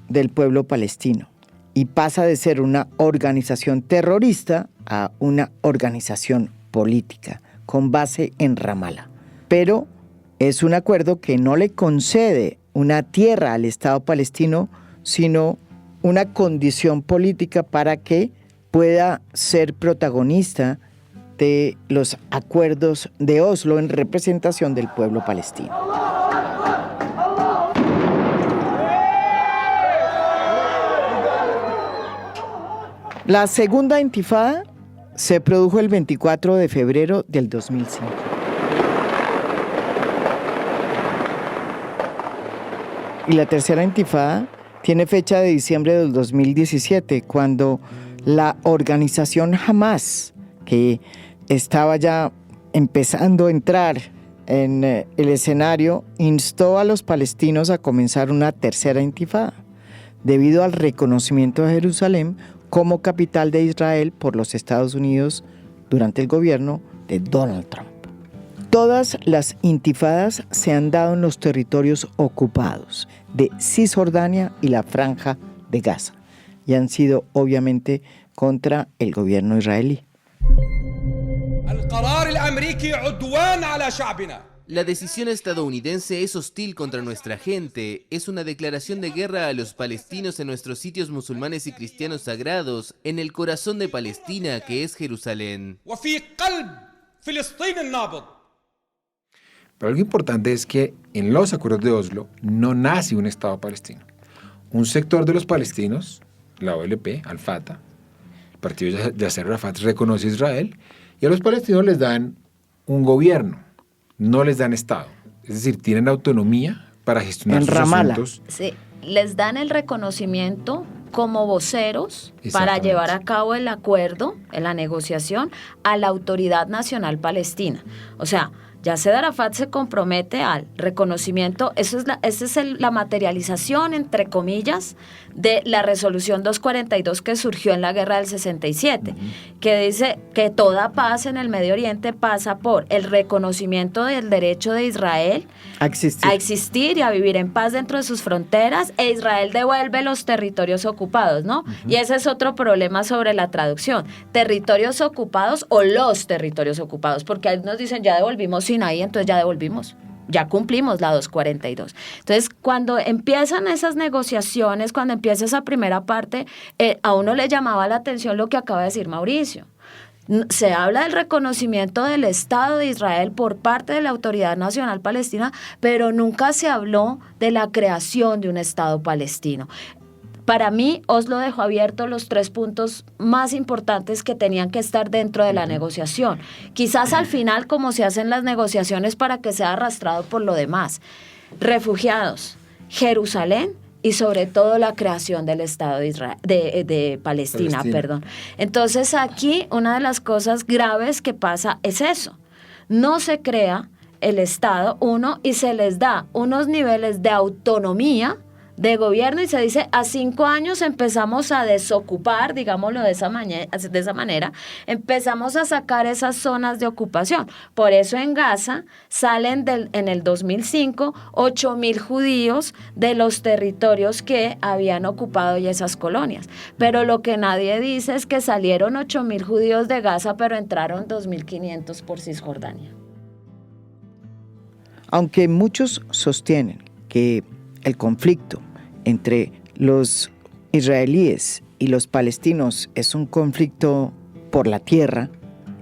del pueblo palestino y pasa de ser una organización terrorista a una organización política con base en Ramallah. Pero es un acuerdo que no le concede una tierra al Estado palestino, sino una condición política para que pueda ser protagonista de los acuerdos de Oslo en representación del pueblo palestino. La segunda intifada se produjo el 24 de febrero del 2005. Y la tercera intifada tiene fecha de diciembre del 2017, cuando la organización Hamas, que estaba ya empezando a entrar en el escenario, instó a los palestinos a comenzar una tercera intifada, debido al reconocimiento de Jerusalén como capital de Israel por los Estados Unidos durante el gobierno de Donald Trump. Todas las intifadas se han dado en los territorios ocupados de Cisjordania y la Franja de Gaza y han sido obviamente contra el gobierno israelí. La decisión estadounidense es hostil contra nuestra gente. Es una declaración de guerra a los palestinos en nuestros sitios musulmanes y cristianos sagrados, en el corazón de Palestina, que es Jerusalén. Pero algo importante es que en los acuerdos de Oslo no nace un Estado palestino. Un sector de los palestinos, la OLP, Al-Fatah, el partido de Yasser Arafat, reconoce a Israel y a los palestinos les dan un gobierno. No les dan Estado. Es decir, tienen autonomía para gestionar sus asuntos. Sí, les dan el reconocimiento como voceros para llevar a cabo el acuerdo, la negociación, a la Autoridad Nacional Palestina. O sea, Yasser Arafat se compromete al reconocimiento, esa es la materialización, entre comillas, de la resolución 242 que surgió en la guerra del 67, que dice que toda paz en el Medio Oriente pasa por el reconocimiento del derecho de Israel a existir y a vivir en paz dentro de sus fronteras, e Israel devuelve los territorios ocupados, ¿no? Y ese es otro problema sobre la traducción, territorios ocupados o los territorios ocupados, porque ahí nos dicen ya devolvimos Sinaí, entonces ya devolvimos, ya cumplimos la 242. Entonces, cuando empiezan esas negociaciones, cuando empieza esa primera parte, a uno le llamaba la atención lo que acaba de decir Mauricio. Se habla del reconocimiento del Estado de Israel por parte de la Autoridad Nacional Palestina, pero nunca se habló de la creación de un Estado palestino. Para mí, Oslo dejó abiertos los 3 puntos más importantes que tenían que estar dentro de la negociación. Quizás al final, como se hacen las negociaciones para que sea arrastrado por lo demás. Refugiados, Jerusalén y sobre todo la creación del Estado de Israel, de Palestina. Entonces aquí una de las cosas graves que pasa es eso. No se crea el Estado, y se les da unos niveles de autonomía de gobierno y se dice a 5 años empezamos a desocupar, digámoslo de esa manera, empezamos a sacar esas zonas de ocupación. Por eso en Gaza salen en el 2005 8,000 judíos de los territorios que habían ocupado ya esas colonias. Pero lo que nadie dice es que salieron 8,000 judíos de Gaza, pero entraron 2,500 por Cisjordania. Aunque muchos sostienen que el conflicto entre los israelíes y los palestinos es un conflicto por la tierra,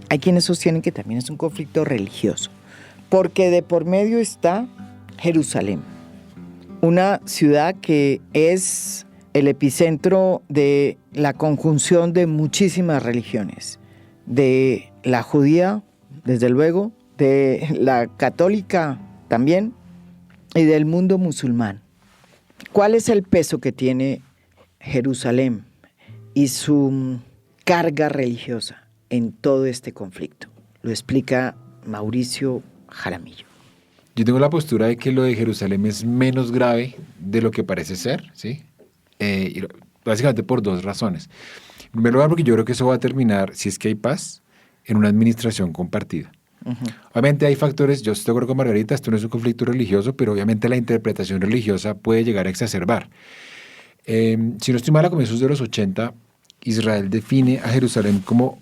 hay quienes sostienen que también es un conflicto religioso, porque de por medio está Jerusalén, una ciudad que es el epicentro de la conjunción de muchísimas religiones, de la judía, desde luego, de la católica también, y del mundo musulmán. ¿Cuál es el peso que tiene Jerusalén y su carga religiosa en todo este conflicto? Lo explica Mauricio Jaramillo. Yo tengo la postura de que lo de Jerusalén es menos grave de lo que parece ser, ¿sí? Básicamente por 2 razones. En primer lugar, porque yo creo que eso va a terminar, si es que hay paz, en una administración compartida. Obviamente hay factores, yo estoy de acuerdo con Margarita, esto no es un conflicto religioso, pero obviamente la interpretación religiosa puede llegar a exacerbar. Si no estoy mal, a comienzos de los 80, Israel define a Jerusalén como,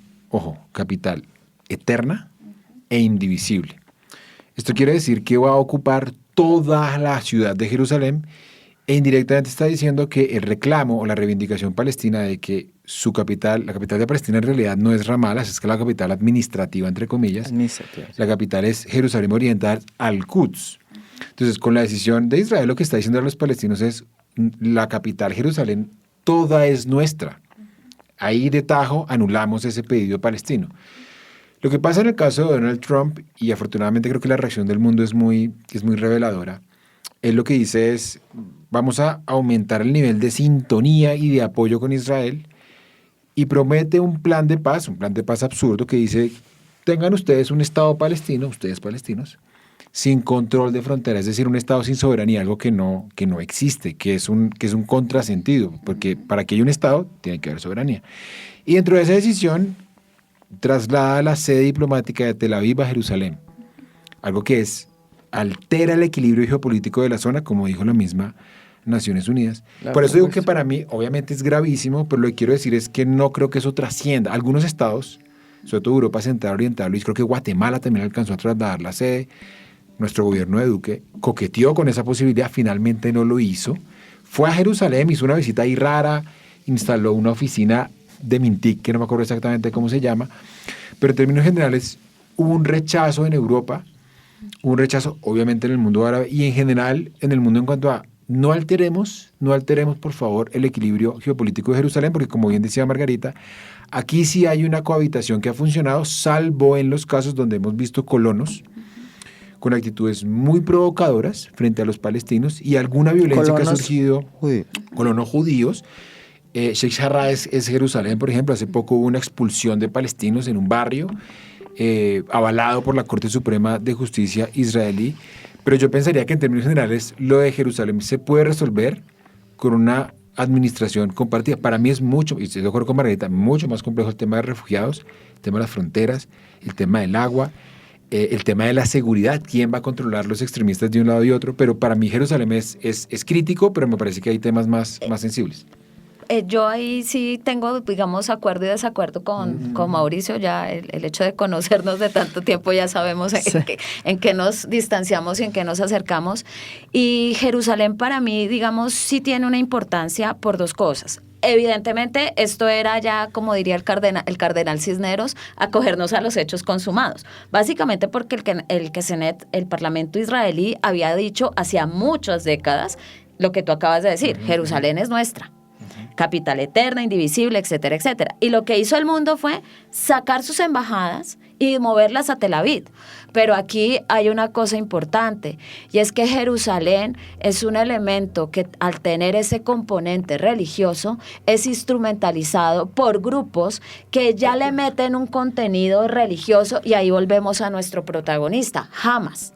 capital eterna e indivisible. Esto quiere decir que va a ocupar toda la ciudad de Jerusalén e indirectamente está diciendo que el reclamo o la reivindicación palestina de que su capital, la capital de Palestina en realidad no es Ramallah, es que la capital administrativa, entre comillas, la capital es Jerusalén Oriental, Al-Quds. Entonces, con la decisión de Israel, lo que está diciendo a los palestinos es, la capital Jerusalén, toda es nuestra. Ahí de tajo anulamos ese pedido palestino. Lo que pasa en el caso de Donald Trump, y afortunadamente creo que la reacción del mundo es muy reveladora, él lo que dice es, vamos a aumentar el nivel de sintonía y de apoyo con Israel, y promete un plan de paz absurdo que dice, tengan ustedes un Estado palestino, ustedes palestinos, sin control de fronteras, es decir, un Estado sin soberanía, algo que no existe, que es un contrasentido, porque para que haya un Estado tiene que haber soberanía. Y dentro de esa decisión, traslada la sede diplomática de Tel Aviv a Jerusalén, algo que altera el equilibrio geopolítico de la zona, como dijo la misma Naciones Unidas. Por eso digo que para mí, obviamente es gravísimo, pero lo que quiero decir es que no creo que eso trascienda. Algunos estados, sobre todo Europa Central Oriental, y creo que Guatemala también alcanzó a trasladar la sede. Nuestro gobierno de Duque coqueteó con esa posibilidad, finalmente no lo hizo. Fue a Jerusalén, hizo una visita ahí rara, instaló una oficina de Mintic, que no me acuerdo exactamente cómo se llama, pero en términos generales hubo un rechazo en Europa, un rechazo obviamente en el mundo árabe y en general en el mundo en cuanto a no alteremos por favor el equilibrio geopolítico de Jerusalén, porque como bien decía Margarita, aquí sí hay una cohabitación que ha funcionado, salvo en los casos donde hemos visto colonos con actitudes muy provocadoras frente a los palestinos y alguna violencia que ha surgido, colonos judíos. Sheikh Jarrah es Jerusalén, por ejemplo, hace poco hubo una expulsión de palestinos en un barrio. avalado por la Corte Suprema de Justicia israelí, pero yo pensaría que en términos generales lo de Jerusalén se puede resolver con una administración compartida. Para mí es mucho, y estoy de acuerdo con Margarita, mucho más complejo el tema de refugiados, el tema de las fronteras, el tema del agua, el tema de la seguridad, quién va a controlar los extremistas de un lado y otro, pero para mí Jerusalén es crítico, pero me parece que hay temas más sensibles. Yo ahí sí tengo, digamos, acuerdo y desacuerdo con Mauricio. Ya el hecho de conocernos de tanto tiempo ya sabemos en qué nos distanciamos y en qué nos acercamos. Y Jerusalén para mí, digamos, sí tiene una importancia por dos cosas. Evidentemente, esto era ya, como diría el cardenal Cisneros, acogernos a los hechos consumados. Básicamente porque el Knesset, el Parlamento israelí, había dicho hacía muchas décadas lo que tú acabas de decir: Jerusalén es nuestra. Capital eterna, indivisible, etcétera, etcétera. Y lo que hizo el mundo fue sacar sus embajadas y moverlas a Tel Aviv. Pero aquí hay una cosa importante, y es que Jerusalén es un elemento que, al tener ese componente religioso, es instrumentalizado por grupos que ya le meten un contenido religioso, y ahí volvemos a nuestro protagonista, Hamas.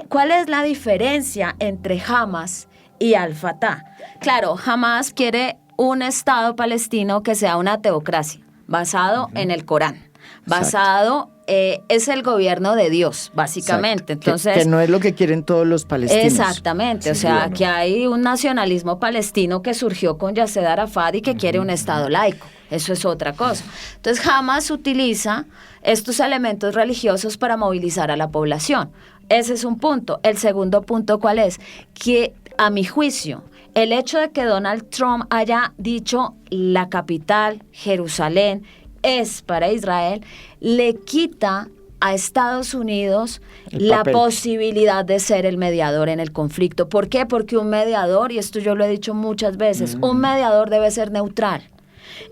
¿Cuál es la diferencia entre Hamas y Al-Fatah? Claro, Hamas quiere un Estado palestino que sea una teocracia, basado en el Corán, basado, es el gobierno de Dios, básicamente. Exacto. Entonces, que no es lo que quieren todos los palestinos. Exactamente, o sea, que hay un nacionalismo palestino que surgió con Yasser Arafat y que quiere un Estado laico. Eso es otra cosa. Entonces, Hamas utiliza estos elementos religiosos para movilizar a la población. Ese es un punto. El segundo punto, ¿cuál es? Que, a mi juicio, el hecho de que Donald Trump haya dicho la capital, Jerusalén, es para Israel, le quita a Estados Unidos la posibilidad de ser el mediador en el conflicto. ¿Por qué? Porque un mediador, y esto yo lo he dicho muchas veces, un mediador debe ser neutral.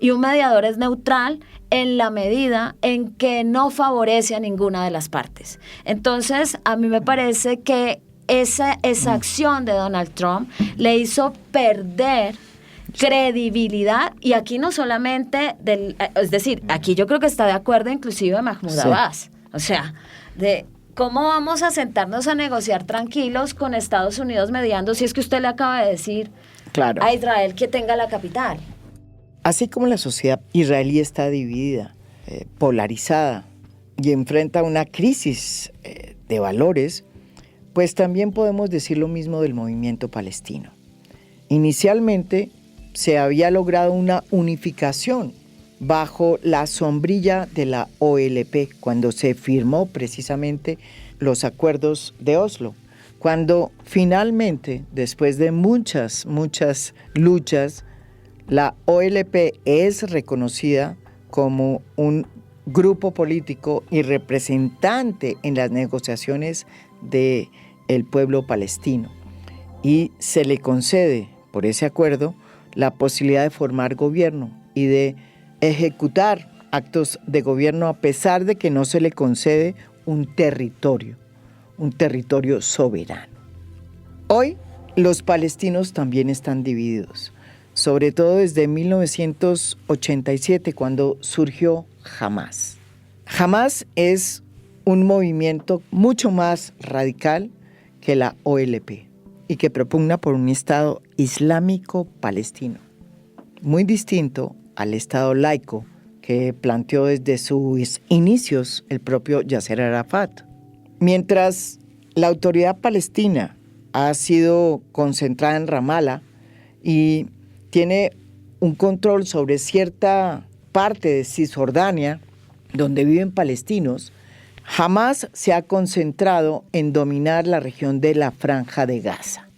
Y un mediador es neutral en la medida en que no favorece a ninguna de las partes. Entonces, a mí me parece que esa acción de Donald Trump le hizo perder credibilidad, y aquí no solamente es decir, aquí yo creo que está de acuerdo inclusive Mahmoud Abbas. O sea, de cómo vamos a sentarnos a negociar tranquilos con Estados Unidos mediando, si es que usted le acaba de decir a Israel que tenga la capital. Así como la sociedad israelí está dividida, polarizada y enfrenta una crisis de valores, pues también podemos decir lo mismo del movimiento palestino. Inicialmente se había logrado una unificación bajo la sombrilla de la OLP, cuando se firmó precisamente los acuerdos de Oslo, cuando finalmente, después de muchas luchas, la OLP es reconocida como un grupo político y representante en las negociaciones del pueblo palestino, y se le concede por ese acuerdo la posibilidad de formar gobierno y de ejecutar actos de gobierno, a pesar de que no se le concede un territorio soberano. Hoy los palestinos también están divididos, sobre todo desde 1987, cuando surgió Hamas. Hamas es un movimiento mucho más radical que la OLP y que propugna por un Estado islámico palestino, muy distinto al Estado laico que planteó desde sus inicios el propio Yasser Arafat. Mientras la autoridad palestina ha sido concentrada en Ramallah y tiene un control sobre cierta parte de Cisjordania donde viven palestinos, Hamas se ha concentrado en dominar la región de la Franja de Gaza,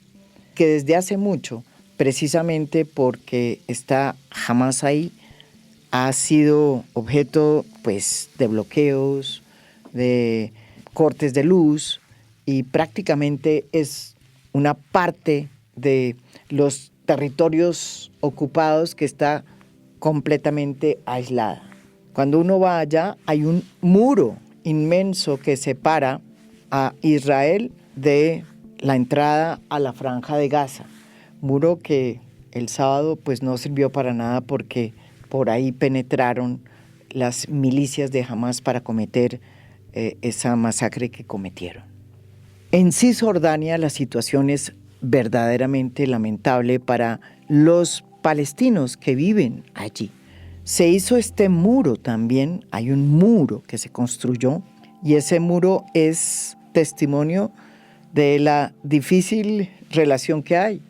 que desde hace mucho, precisamente porque está Hamas ahí, ha sido objeto de bloqueos, de cortes de luz, y prácticamente es una parte de los territorios ocupados que está completamente aislada. Cuando uno va allá, hay un muro inmenso que separa a Israel de la entrada a la Franja de Gaza. Muro que el sábado no sirvió para nada, porque por ahí penetraron las milicias de Hamas para cometer esa masacre que cometieron. En Cisjordania la situación es verdaderamente lamentable para los palestinos que viven allí. Se hizo este muro también, hay un muro que se construyó y ese muro es testimonio de la difícil relación que hay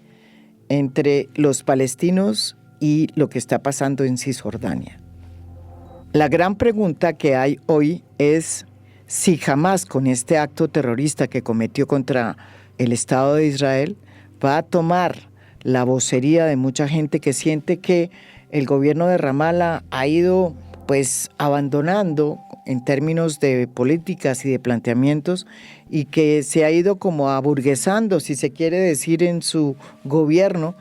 entre los palestinos y lo que está pasando en Cisjordania. La gran pregunta que hay hoy es si Hamas, con este acto terrorista que cometió contra el Estado de Israel, va a tomar la vocería de mucha gente que siente que el gobierno de Ramallah ha ido pues abandonando en términos de políticas y de planteamientos y que se ha ido como aburguesando, si se quiere decir, en su gobierno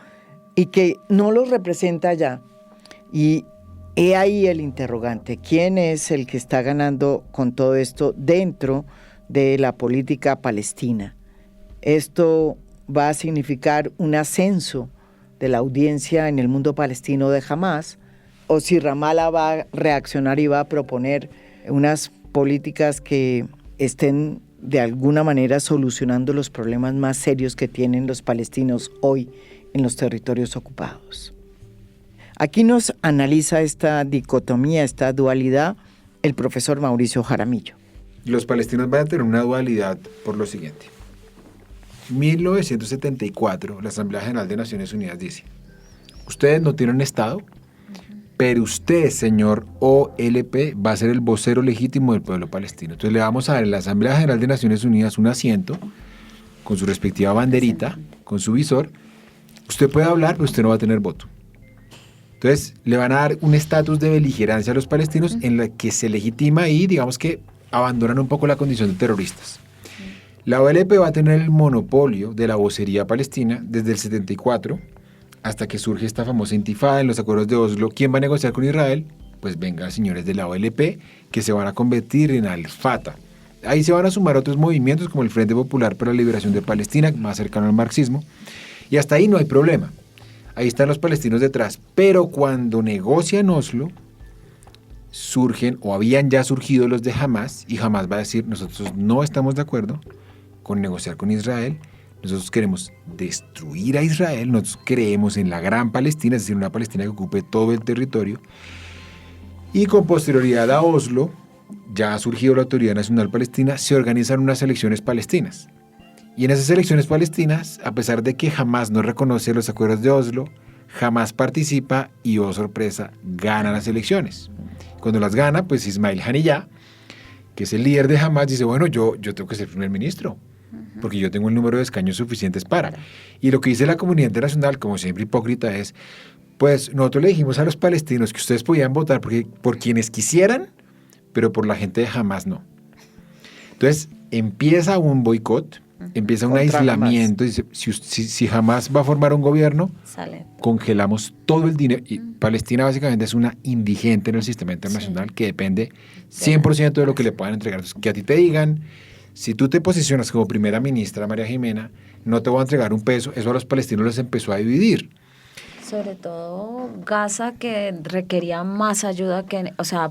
y que no los representa ya. Y he ahí el interrogante, ¿quién es el que está ganando con todo esto dentro de la política palestina? Esto va a significar un ascenso de la audiencia en el mundo palestino de Hamas, o si Ramallah va a reaccionar y va a proponer unas políticas que estén de alguna manera solucionando los problemas más serios que tienen los palestinos hoy en los territorios ocupados. Aquí nos analiza esta dicotomía, esta dualidad, el profesor Mauricio Jaramillo. Los palestinos van a tener una dualidad por lo siguiente. 1974, la Asamblea General de Naciones Unidas dice: ustedes no tienen Estado, pero usted, señor OLP, va a ser el vocero legítimo del pueblo palestino. Entonces le vamos a dar en la Asamblea General de Naciones Unidas un asiento con su respectiva banderita, con su visor. Usted puede hablar, pero usted no va a tener voto. Entonces le van a dar un estatus de beligerancia a los palestinos en la que se legitima y digamos que abandonan un poco la condición de terroristas. La OLP va a tener el monopolio de la vocería palestina desde el 74 hasta que surge esta famosa intifada en los acuerdos de Oslo. ¿Quién va a negociar con Israel? Pues venga, señores de la OLP, que se van a convertir en Al-Fatah. Ahí se van a sumar otros movimientos como el Frente Popular para la Liberación de Palestina, más cercano al marxismo, y hasta ahí no hay problema. Ahí están los palestinos detrás. Pero cuando negocian Oslo, surgen o habían ya surgido los de Hamas, y Hamas va a decir: nosotros no estamos de acuerdo con negociar con Israel, nosotros queremos destruir a Israel, nosotros creemos en la gran Palestina, es decir, una Palestina que ocupe todo el territorio. Y con posterioridad a Oslo, ya ha surgido la Autoridad Nacional Palestina, se organizan unas elecciones palestinas. Y en esas elecciones palestinas, a pesar de que Hamas no reconoce los acuerdos de Oslo, Hamas participa y, oh sorpresa, gana las elecciones. Cuando las gana, pues Ismail Haniyeh, que es el líder de Hamas, dice: bueno, yo tengo que ser primer ministro, porque yo tengo el número de escaños suficientes para. Y lo que dice la comunidad internacional, como siempre hipócrita, es: pues nosotros le dijimos a los palestinos que ustedes podían votar por quienes quisieran, pero por la gente de Hamas no. Entonces empieza un boicot, empieza un aislamiento. Dice: si Hamas va a formar un gobierno, congelamos todo el dinero. Y Palestina básicamente es una indigente en el sistema internacional que depende 100% de lo que le puedan entregar. Entonces, que a ti te digan: si tú te posicionas como primera ministra, María Jimena, no te voy a entregar un peso. Eso a los palestinos les empezó a dividir. Sobre todo Gaza, que requería más ayuda,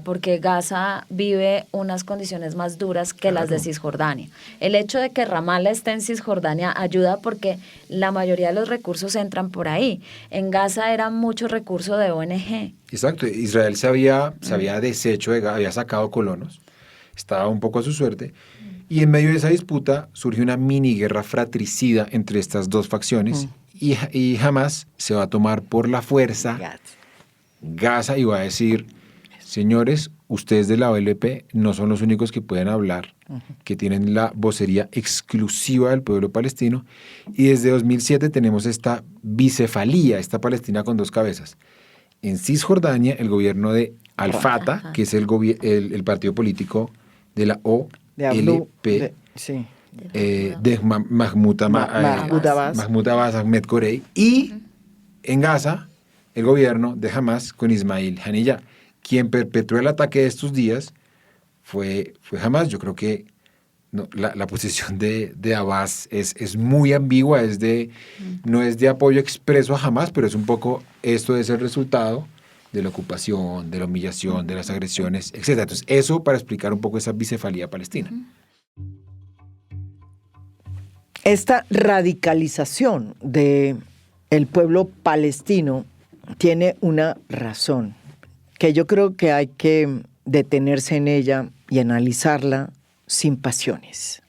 porque Gaza vive unas condiciones más duras que las de Cisjordania. El hecho de que Ramallah esté en Cisjordania ayuda porque la mayoría de los recursos entran por ahí. En Gaza era mucho recurso de ONG. Exacto. Israel se había deshecho, había sacado colonos, estaba un poco a su suerte. Y en medio de esa disputa surge una mini guerra fratricida entre estas dos facciones. Y Hamas se va a tomar por la fuerza Gaza y va a decir: señores, ustedes de la OLP no son los únicos que pueden hablar, que tienen la vocería exclusiva del pueblo palestino. Y desde 2007 tenemos esta bicefalía, esta Palestina con dos cabezas. En Cisjordania, el gobierno de Al-Fatah, que es el partido político de la OLP, de Mahmoud Abbas, Ahmed Corey, y en Gaza el gobierno de Hamas con Ismail Haniyeh. Quien perpetró el ataque de estos días fue Hamas. Yo creo que la posición de Abbas es muy ambigua, no es de apoyo expreso a Hamas, pero es un poco, esto es el resultado de la ocupación, de la humillación, de las agresiones, etc. Entonces, eso para explicar un poco esa bicefalía palestina. Esta radicalización del pueblo palestino tiene una razón, que yo creo que hay que detenerse en ella y analizarla sin pasiones,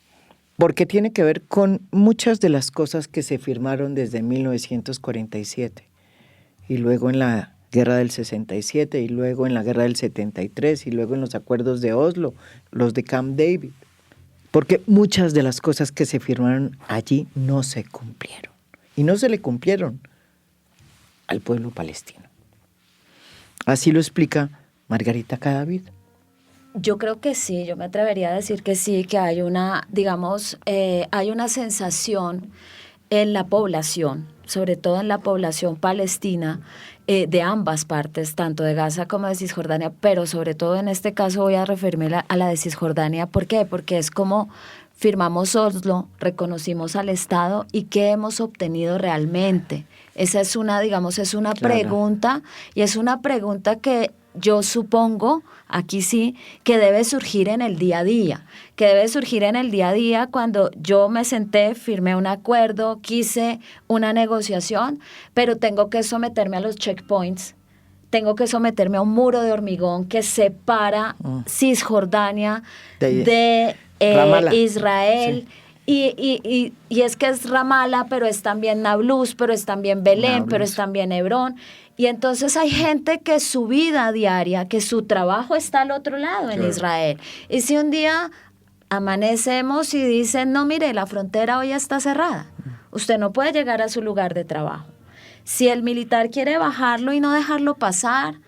porque tiene que ver con muchas de las cosas que se firmaron desde 1947 y luego en la Guerra del 67 y luego en la Guerra del 73 y luego en los acuerdos de Oslo, los de Camp David, porque muchas de las cosas que se firmaron allí no se cumplieron y no se le cumplieron al pueblo palestino. Así lo explica Margarita Cadavid. Yo creo que sí, yo me atrevería a decir que sí, que hay una, digamos, hay una sensación en la población, sobre todo en la población palestina, de ambas partes, tanto de Gaza como de Cisjordania, pero sobre todo en este caso voy a referirme a la de Cisjordania. ¿Por qué? Porque es como firmamos Oslo, reconocimos al Estado y ¿qué hemos obtenido realmente? Esa es una, digamos, es una pregunta, y es una pregunta que yo supongo, aquí sí, que debe surgir en el día a día, cuando yo me senté, firmé un acuerdo, quise una negociación, pero tengo que someterme a los checkpoints, tengo que someterme a un muro de hormigón que separa Cisjordania de Israel. Sí. Y es que es Ramala, pero es también Nablus, pero es también Belén, pero es también Hebrón. Y entonces hay gente que su vida diaria, que su trabajo está al otro lado en Israel. Y si un día amanecemos y dicen, no, mire, la frontera hoy está cerrada, usted no puede llegar a su lugar de trabajo. Si el militar quiere bajarlo y no dejarlo pasar,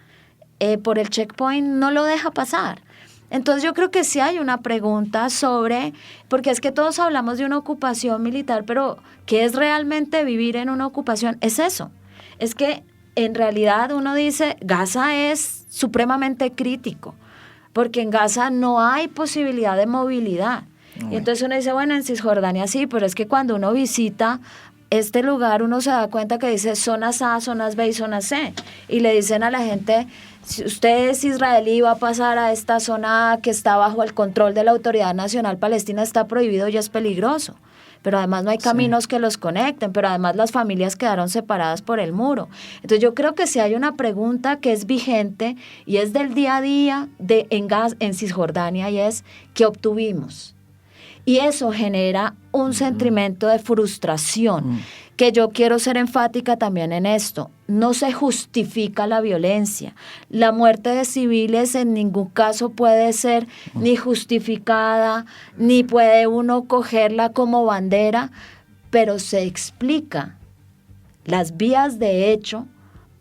por el checkpoint no lo deja pasar. Entonces yo creo que sí hay una pregunta sobre, porque es que todos hablamos de una ocupación militar, pero ¿qué es realmente vivir en una ocupación? Es eso, es que en realidad uno dice, Gaza es supremamente crítico, porque en Gaza no hay posibilidad de movilidad. Y entonces uno dice, bueno, en Cisjordania sí, pero es que cuando uno visita este lugar uno se da cuenta que dice zonas A, zonas B y zonas C. Y le dicen a la gente, si usted es israelí va a pasar a esta zona A que está bajo el control de la Autoridad Nacional Palestina, está prohibido y es peligroso. Pero además no hay caminos que los conecten, pero además las familias quedaron separadas por el muro. Entonces yo creo que sí hay una pregunta que es vigente y es del día a día en Cisjordania, y es ¿qué obtuvimos? Y eso genera un sentimiento de frustración, que yo quiero ser enfática también en esto. No se justifica la violencia. La muerte de civiles en ningún caso puede ser ni justificada, ni puede uno cogerla como bandera, pero se explica las vías de hecho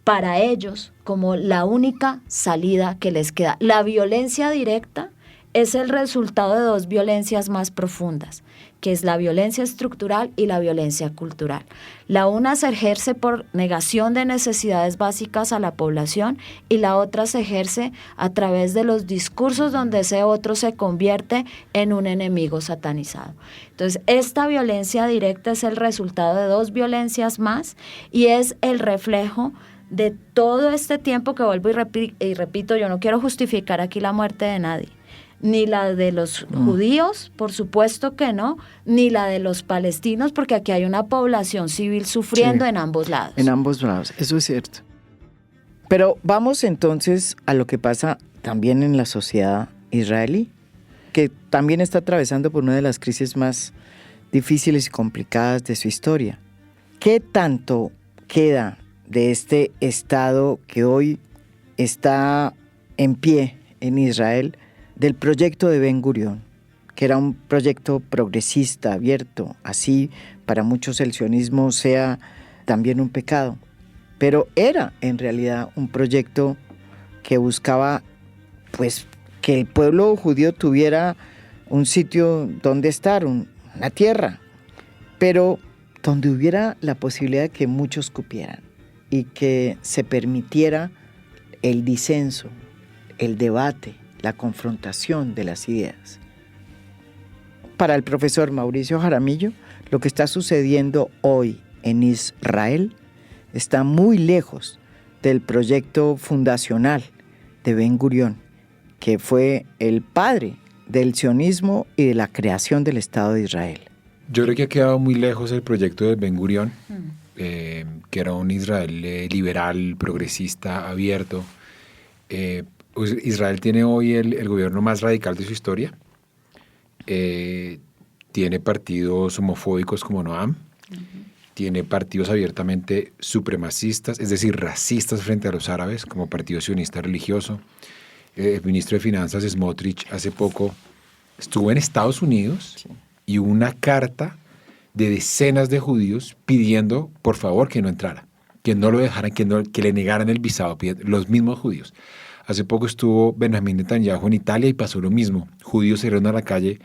para ellos como la única salida que les queda. La violencia directa es el resultado de dos violencias más profundas, que es la violencia estructural y la violencia cultural. La una se ejerce por negación de necesidades básicas a la población y la otra se ejerce a través de los discursos donde ese otro se convierte en un enemigo satanizado. Entonces, esta violencia directa es el resultado de dos violencias más y es el reflejo de todo este tiempo que vuelvo y repito, yo no quiero justificar aquí la muerte de nadie. Ni la de los judíos, por supuesto que no, ni la de los palestinos, porque aquí hay una población civil sufriendo en ambos lados. En ambos lados, eso es cierto. Pero vamos entonces a lo que pasa también en la sociedad israelí, que también está atravesando por una de las crisis más difíciles y complicadas de su historia. ¿Qué tanto queda de este Estado que hoy está en pie en Israel, del proyecto de Ben Gurión, que era un proyecto progresista, abierto, así para muchos el sionismo sea también un pecado, pero era en realidad un proyecto que buscaba pues que el pueblo judío tuviera un sitio donde estar, una tierra, pero donde hubiera la posibilidad de que muchos cupieran y que se permitiera el disenso, el debate, la confrontación de las ideas. Para el profesor Mauricio Jaramillo, lo que está sucediendo hoy en Israel está muy lejos del proyecto fundacional de Ben Gurión, que fue el padre del sionismo y de la creación del Estado de Israel. Yo creo que ha quedado muy lejos el proyecto de Ben Gurión, que era un Israel liberal, progresista, abierto. Pues Israel tiene hoy el gobierno más radical de su historia. Tiene partidos homofóbicos como Noam. Tiene partidos abiertamente supremacistas, es decir, racistas frente a los árabes, como Partido Sionista Religioso. El ministro de Finanzas, Smotrich, hace poco estuvo en Estados Unidos y hubo una carta de decenas de judíos pidiendo, por favor, que no entrara, que no lo dejaran, que le negaran el visado, los mismos judíos. Hace poco estuvo Benjamín Netanyahu en Italia y pasó lo mismo. Judíos salieron a la calle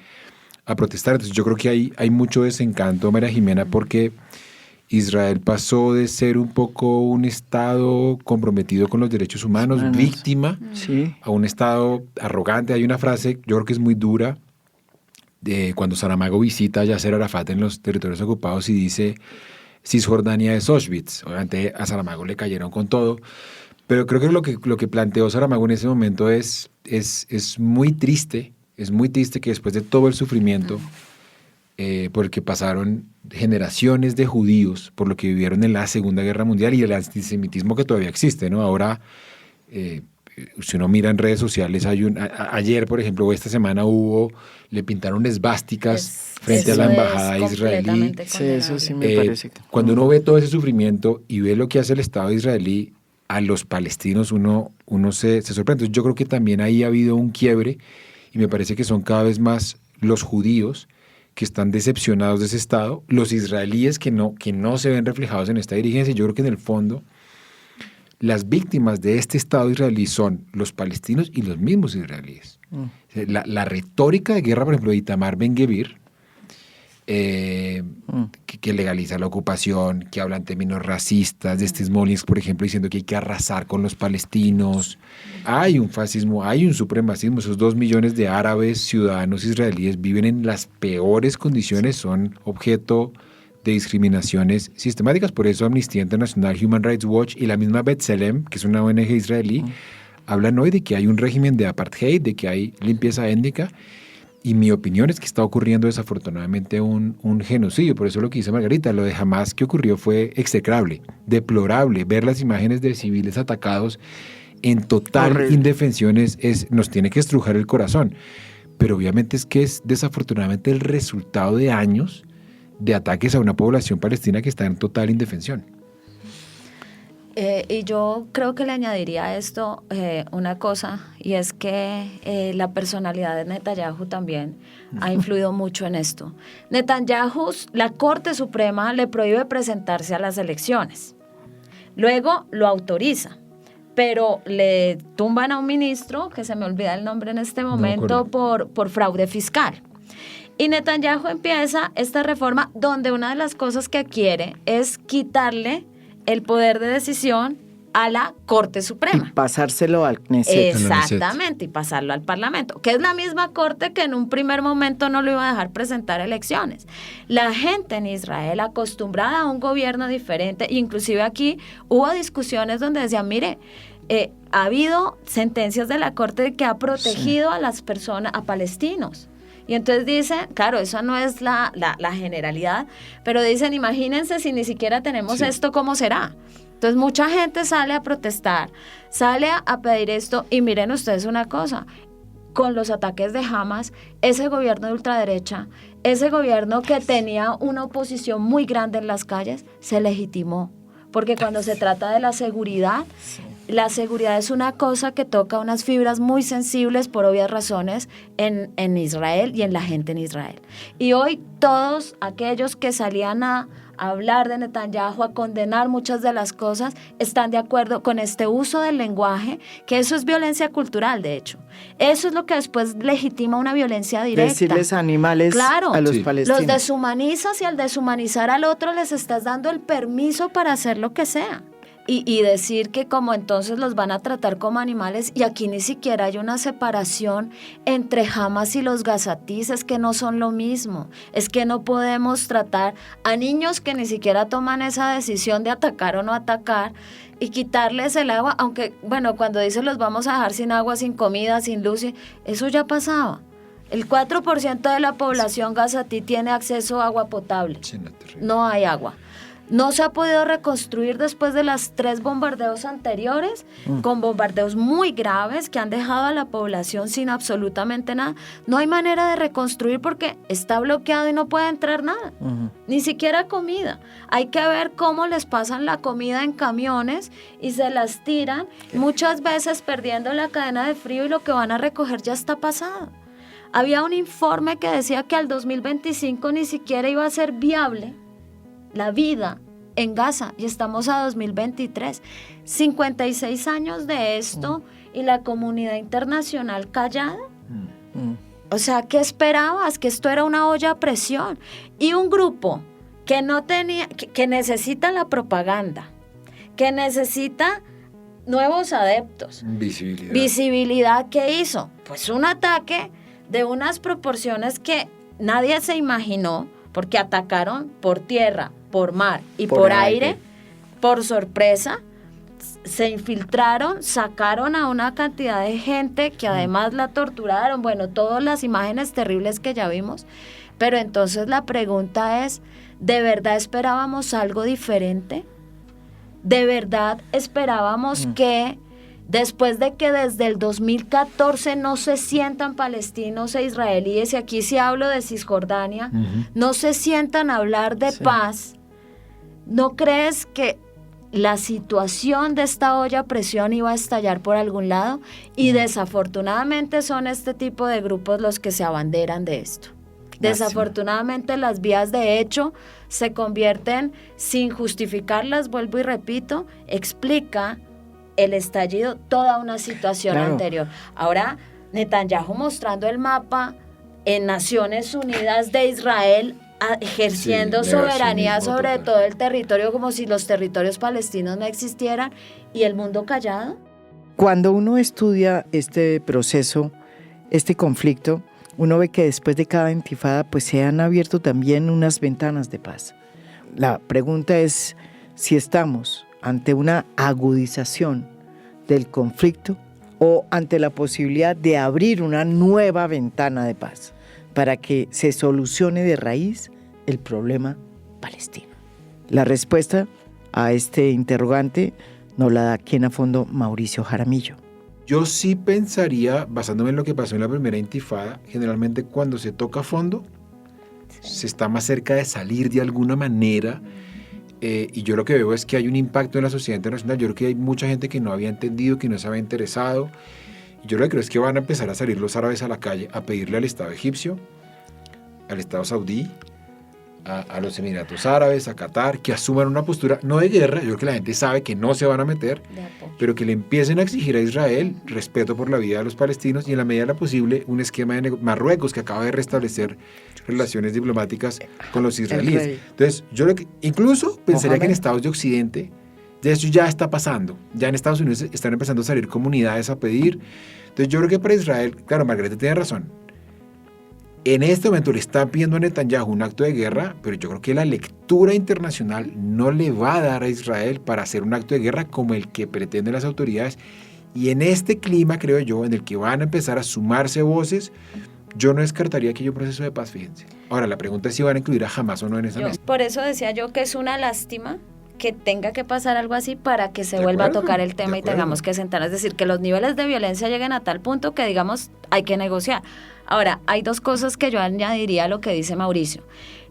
a protestar. Entonces yo creo que hay mucho desencanto, María Jimena, porque Israel pasó de ser un poco un Estado comprometido con los derechos humanos, víctima, a un Estado arrogante. Hay una frase, yo creo que es muy dura, de cuando Saramago visita a Yasser Arafat en los territorios ocupados y dice, Cisjordania es Auschwitz. Obviamente a Saramago le cayeron con todo, pero creo que lo que planteó Saramago en ese momento es muy triste. Es muy triste que después de todo el sufrimiento por el que pasaron generaciones de judíos, por lo que vivieron en la Segunda Guerra Mundial y el antisemitismo que todavía existe, ¿no? Ahora, si uno mira en redes sociales, ayer, por ejemplo, o esta semana le pintaron esvásticas frente a la embajada israelí. Sí, eso sí me parece. Cuando uno ve todo ese sufrimiento y ve lo que hace el Estado israelí a los palestinos, uno se sorprende. Entonces, yo creo que también ahí ha habido un quiebre y me parece que son cada vez más los judíos que están decepcionados de ese Estado, los israelíes que no se ven reflejados en esta dirigencia. Yo creo que en el fondo las víctimas de este Estado israelí son los palestinos y los mismos israelíes. La retórica de guerra, por ejemplo, de Itamar Ben-Gvir, que legaliza la ocupación, que habla en términos racistas, de Smolensk, por ejemplo, diciendo que hay que arrasar con los palestinos. Hay un fascismo, hay un supremacismo. Esos 2 millones de árabes ciudadanos israelíes viven en las peores condiciones, son objeto de discriminaciones sistemáticas. Por eso Amnistía Internacional, Human Rights Watch y la misma B'Tselem, que es una ONG israelí, hablan hoy de que hay un régimen de apartheid, de que hay limpieza étnica. Y mi opinión es que está ocurriendo desafortunadamente un genocidio. Por eso lo que dice Margarita, lo de Hamas que ocurrió fue execrable, deplorable. Ver las imágenes de civiles atacados en total indefensión nos tiene que estrujar el corazón. Pero obviamente es desafortunadamente el resultado de años de ataques a una población palestina que está en total indefensión. Y yo creo que le añadiría a esto una cosa, y es que la personalidad de Netanyahu también ha influido mucho en esto. Netanyahu, la Corte Suprema le prohíbe presentarse a las elecciones. Luego lo autoriza, pero le tumban a un ministro, que se me olvida el nombre en este momento, por fraude fiscal. Y Netanyahu empieza esta reforma donde una de las cosas que quiere es quitarle el poder de decisión a la Corte Suprema. Y pasárselo al Knesset. Exactamente, y pasarlo al Parlamento, que es la misma Corte que en un primer momento no lo iba a dejar presentar elecciones. La gente en Israel, acostumbrada a un gobierno diferente, inclusive aquí hubo discusiones donde decían, mire, ha habido sentencias de la Corte que ha protegido a las personas, a palestinos. Y entonces dicen, claro, eso no es la generalidad, pero dicen, imagínense si ni siquiera tenemos esto, ¿cómo será? Entonces mucha gente sale a protestar, sale a pedir esto, y miren ustedes una cosa, con los ataques de Hamas, ese gobierno de ultraderecha, ese gobierno que tenía una oposición muy grande en las calles, se legitimó. Porque cuando se trata de la seguridad es una cosa que toca unas fibras muy sensibles por obvias razones en Israel y en la gente en Israel. Y hoy todos aquellos que salían a hablar de Netanyahu, a condenar muchas de las cosas, están de acuerdo con este uso del lenguaje, que eso es violencia cultural, de hecho. Eso es lo que después legitima una violencia directa. Decirles animales a los palestinos. Los deshumanizas, y al deshumanizar al otro les estás dando el permiso para hacer lo que sea. y decir que como entonces los van a tratar como animales, y aquí ni siquiera hay una separación entre Hamas y los gazatíes, es que no son lo mismo, es que no podemos tratar a niños que ni siquiera toman esa decisión de atacar o no atacar y quitarles el agua, aunque bueno, cuando dicen los vamos a dejar sin agua, sin comida, sin luz, eso ya pasaba. El 4% de la población gazatí tiene acceso a agua potable, no hay agua. No se ha podido reconstruir después de los 3 bombardeos anteriores, con bombardeos muy graves que han dejado a la población sin absolutamente nada. No hay manera de reconstruir porque está bloqueado y no puede entrar nada, ni siquiera comida. Hay que ver cómo les pasan la comida en camiones y se las tiran, muchas veces perdiendo la cadena de frío, y lo que van a recoger ya está pasado. Había un informe que decía que al 2025 ni siquiera iba a ser viable la vida en Gaza, y estamos a 2023, 56 años de esto y la comunidad internacional callada. O sea, ¿qué esperabas? Que esto era una olla a presión, y un grupo que no tenía, que necesita la propaganda, que necesita nuevos adeptos, visibilidad. ¿Qué hizo? Pues un ataque de unas proporciones que nadie se imaginó, porque atacaron por tierra, por mar y por aire, por sorpresa, se infiltraron, sacaron a una cantidad de gente que además la torturaron, bueno, todas las imágenes terribles que ya vimos, pero entonces la pregunta es, ¿de verdad esperábamos algo diferente? ¿De verdad esperábamos que después de que desde el 2014 no se sientan palestinos e israelíes, y aquí sí hablo de Cisjordania, no se sientan a hablar de paz? ¿No crees que la situación de esta olla a presión iba a estallar por algún lado? Y desafortunadamente son este tipo de grupos los que se abanderan de esto. Desafortunadamente las vías de hecho se convierten, sin justificarlas, vuelvo y repito, explica el estallido, toda una situación anterior. Ahora, Netanyahu mostrando el mapa en Naciones Unidas de Israel, ejerciendo soberanía sobre todo el territorio, como si los territorios palestinos no existieran, y el mundo callado. Cuando uno estudia este proceso, este conflicto, uno ve que después de cada intifada pues se han abierto también unas ventanas de paz. La pregunta es si estamos ante una agudización del conflicto o ante la posibilidad de abrir una nueva ventana de paz para que se solucione de raíz el problema palestino. La respuesta a este interrogante nos la da aquí en A Fondo Mauricio Jaramillo. Yo sí pensaría, basándome en lo que pasó en la primera intifada, generalmente cuando se toca a fondo, se está más cerca de salir de alguna manera, y yo lo que veo es que hay un impacto en la sociedad internacional. Yo creo que hay mucha gente que no había entendido, que no se había interesado. Yo lo que creo es que van a empezar a salir los árabes a la calle a pedirle al Estado egipcio, al Estado saudí, a los Emiratos Árabes, a Qatar, que asuman una postura no de guerra. Yo creo que la gente sabe que no se van a meter, pero que le empiecen a exigir a Israel respeto por la vida de los palestinos, y en la medida de lo posible un esquema de Marruecos, que acaba de restablecer relaciones diplomáticas con los israelíes. Entonces yo incluso pensaría que en estados de Occidente de eso ya está pasando. Ya en Estados Unidos están empezando a salir comunidades a pedir. Entonces yo creo que para Israel, claro, Margarita tiene razón, en este momento le están pidiendo a Netanyahu un acto de guerra, pero yo creo que la lectura internacional no le va a dar a Israel para hacer un acto de guerra como el que pretenden las autoridades. Y en este clima, creo yo, en el que van a empezar a sumarse voces, yo no descartaría que haya un proceso de paz, fíjense. Ahora, la pregunta es si van a incluir a Hamas o no en esa mesa. Por eso decía yo que es una lástima que tenga que pasar algo así para que se vuelva a tocar el tema y tengamos que sentar. Es decir, que los niveles de violencia lleguen a tal punto que digamos hay que negociar. Ahora, hay dos cosas que yo añadiría a lo que dice Mauricio.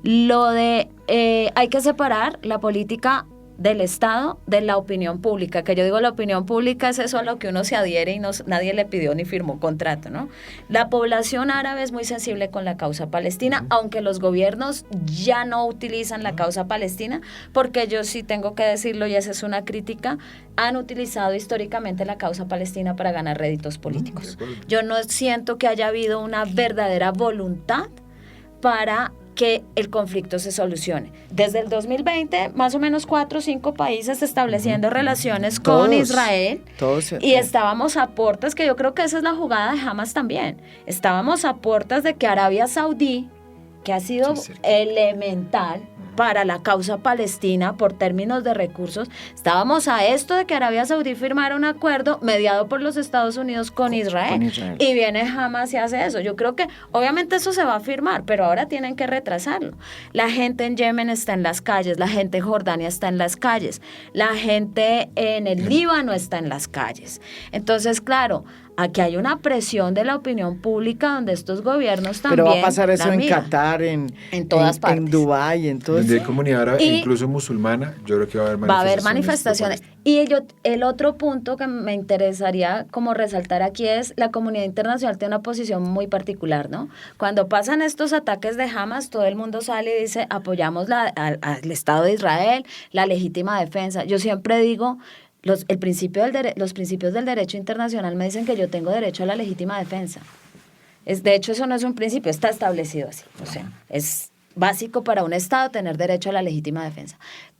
Lo de hay que separar la política del Estado de la opinión pública, que yo digo la opinión pública es eso a lo que uno se adhiere y nadie le pidió ni firmó contrato, ¿no? La población árabe es muy sensible con la causa palestina, aunque los gobiernos ya no utilizan la causa palestina, porque yo sí tengo que decirlo, y esa es una crítica, han utilizado históricamente la causa palestina para ganar réditos políticos. Yo no siento que haya habido una verdadera voluntad para que el conflicto se solucione. Desde el 2020, más o menos 4 o 5 países estableciendo relaciones con Israel, y estábamos a puertas, que yo creo que esa es la jugada de Hamas también, estábamos a puertas de que Arabia Saudí, que ha sido elemental para la causa palestina por términos de recursos, estábamos a esto de que Arabia Saudí firmara un acuerdo mediado por los Estados Unidos con Israel. Y viene Hamas y hace eso. Yo creo que obviamente eso se va a firmar, pero ahora tienen que retrasarlo. La gente en Yemen está en las calles, la gente en Jordania está en las calles, la gente en el Líbano está en las calles. Entonces, claro, aquí hay una presión de la opinión pública donde estos gobiernos también. Pero va a pasar eso en Qatar, en todas partes. En Dubái, en todo eso. De comunidad árabe, incluso musulmana, yo creo que va a haber manifestaciones. Y el otro punto que me interesaría como resaltar aquí es la comunidad internacional tiene una posición muy particular, ¿no? Cuando pasan estos ataques de Hamas, todo el mundo sale y dice, apoyamos al Estado de Israel, la legítima defensa. Yo siempre digo, los principios del derecho internacional me dicen que yo tengo derecho a la legítima defensa. De hecho, eso no es un principio, está establecido así. O sea, es básico para un Estado tener derecho a la legítima defensa.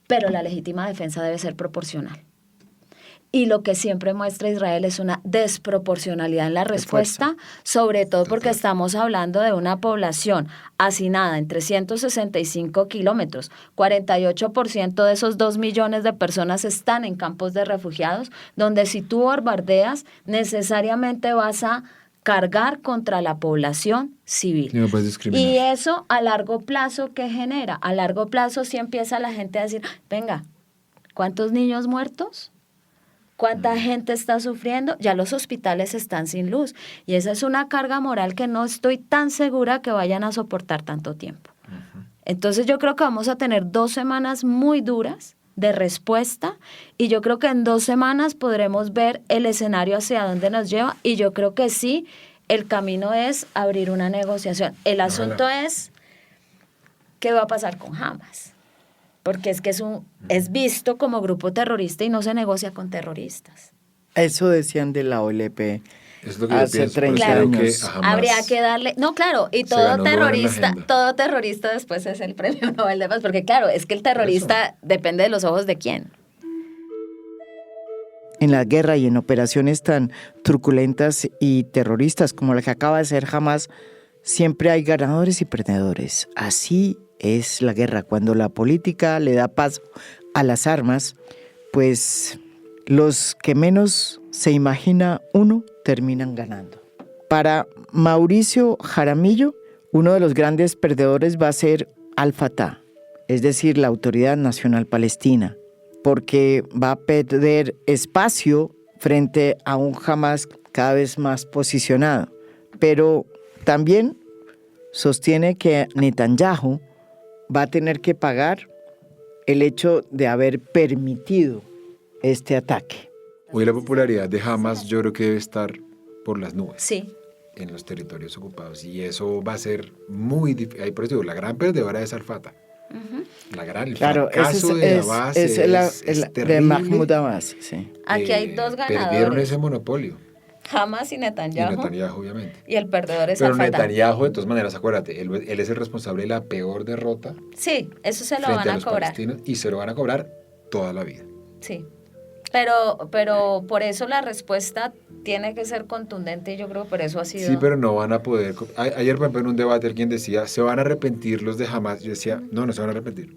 Pero la legítima defensa debe ser proporcional. Y lo que siempre muestra Israel es una desproporcionalidad en la respuesta, sobre todo porque estamos hablando de una población hacinada en 365 kilómetros. 48% de esos 2 millones de personas están en campos de refugiados, donde si tú bombardeas, necesariamente vas a cargar contra la población civil. Y no puedes discriminar. Y eso a largo plazo, ¿qué genera? A largo plazo sí empieza la gente a decir, venga, ¿cuántos niños muertos? ¿Cuánta gente está sufriendo? Ya los hospitales están sin luz. Y esa es una carga moral que no estoy tan segura que vayan a soportar tanto tiempo. Entonces yo creo que vamos a tener 2 semanas muy duras de respuesta y yo creo que en 2 semanas podremos ver el escenario hacia dónde nos lleva y yo creo que sí, el camino es abrir una negociación. El asunto es qué va a pasar con Hamas. Porque es que es visto como grupo terrorista y no se negocia con terroristas. Eso decían de la OLP es lo que hace 30 años. Habría que darle... No, claro, y todo terrorista después es el premio Nobel de Paz, porque claro, es que el terrorista depende de los ojos de quién. En la guerra y en operaciones tan truculentas y terroristas como la que acaba de ser Hamas, siempre hay ganadores y perdedores. Así es la guerra. Cuando la política le da paso a las armas, pues los que menos se imagina uno terminan ganando. Para Mauricio Jaramillo, uno de los grandes perdedores va a ser Al-Fatah, es decir, la Autoridad Nacional Palestina, porque va a perder espacio frente a un Hamas cada vez más posicionado. Pero también sostiene que Netanyahu va a tener que pagar el hecho de haber permitido este ataque. Hoy la popularidad de Hamas yo creo que debe estar por las nubes. Sí. En los territorios ocupados. Y eso va a ser muy difícil. Ahí por eso digo, la gran perdedora es Al-Fatah. La gran, el fracaso de Abbas es terrible. De Mahmoud Abbas, sí. Aquí hay 2 ganadores. Perdieron ese monopolio. Hamas y Netanyahu. Y Netanyahu, obviamente. Y el perdedor es Pero Al-Fatah. Netanyahu, de todas maneras, acuérdate, él es el responsable de la peor derrota. Sí, eso se lo van a cobrar. Y se lo van a cobrar toda la vida. Sí. Pero por eso la respuesta tiene que ser contundente y yo creo que por eso ha sido... Sí, pero no van a poder... Ayer, por ejemplo, en un debate alguien decía, ¿se van a arrepentir los de Hamas? Yo decía, no se van a arrepentir.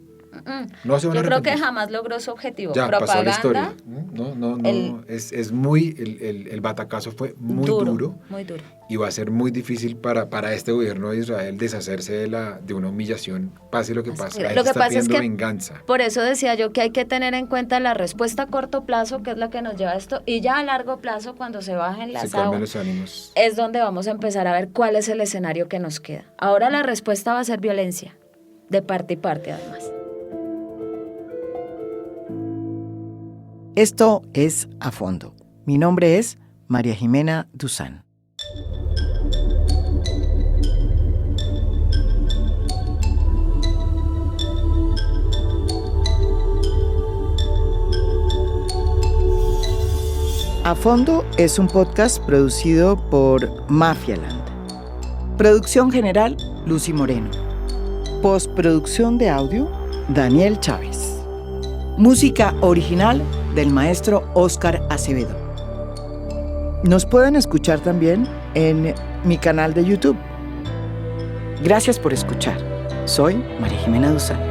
No se van a arrepentir. Yo creo que Hamas logró su objetivo. Ya, propaganda. Pasó la historia. No. Es muy... El batacazo fue muy duro. Muy duro. Y va a ser muy difícil para este gobierno de Israel deshacerse de una humillación, pase lo que pase. Lo que pasa es que venganza. Por eso decía yo que hay que tener en cuenta la respuesta a corto plazo, que es la que nos lleva a esto, y ya a largo plazo, cuando se bajen las aguas, los ánimos, es donde vamos a empezar a ver cuál es el escenario que nos queda. Ahora la respuesta va a ser violencia, de parte y parte además. Esto es A Fondo. Mi nombre es María Jimena Duzán. A Fondo es un podcast producido por Mafialand. Producción general, Lucy Moreno. Postproducción de audio, Daniel Chávez. Música original del maestro Óscar Acevedo. Nos pueden escuchar también en mi canal de YouTube. Gracias por escuchar. Soy María Jimena Duzán.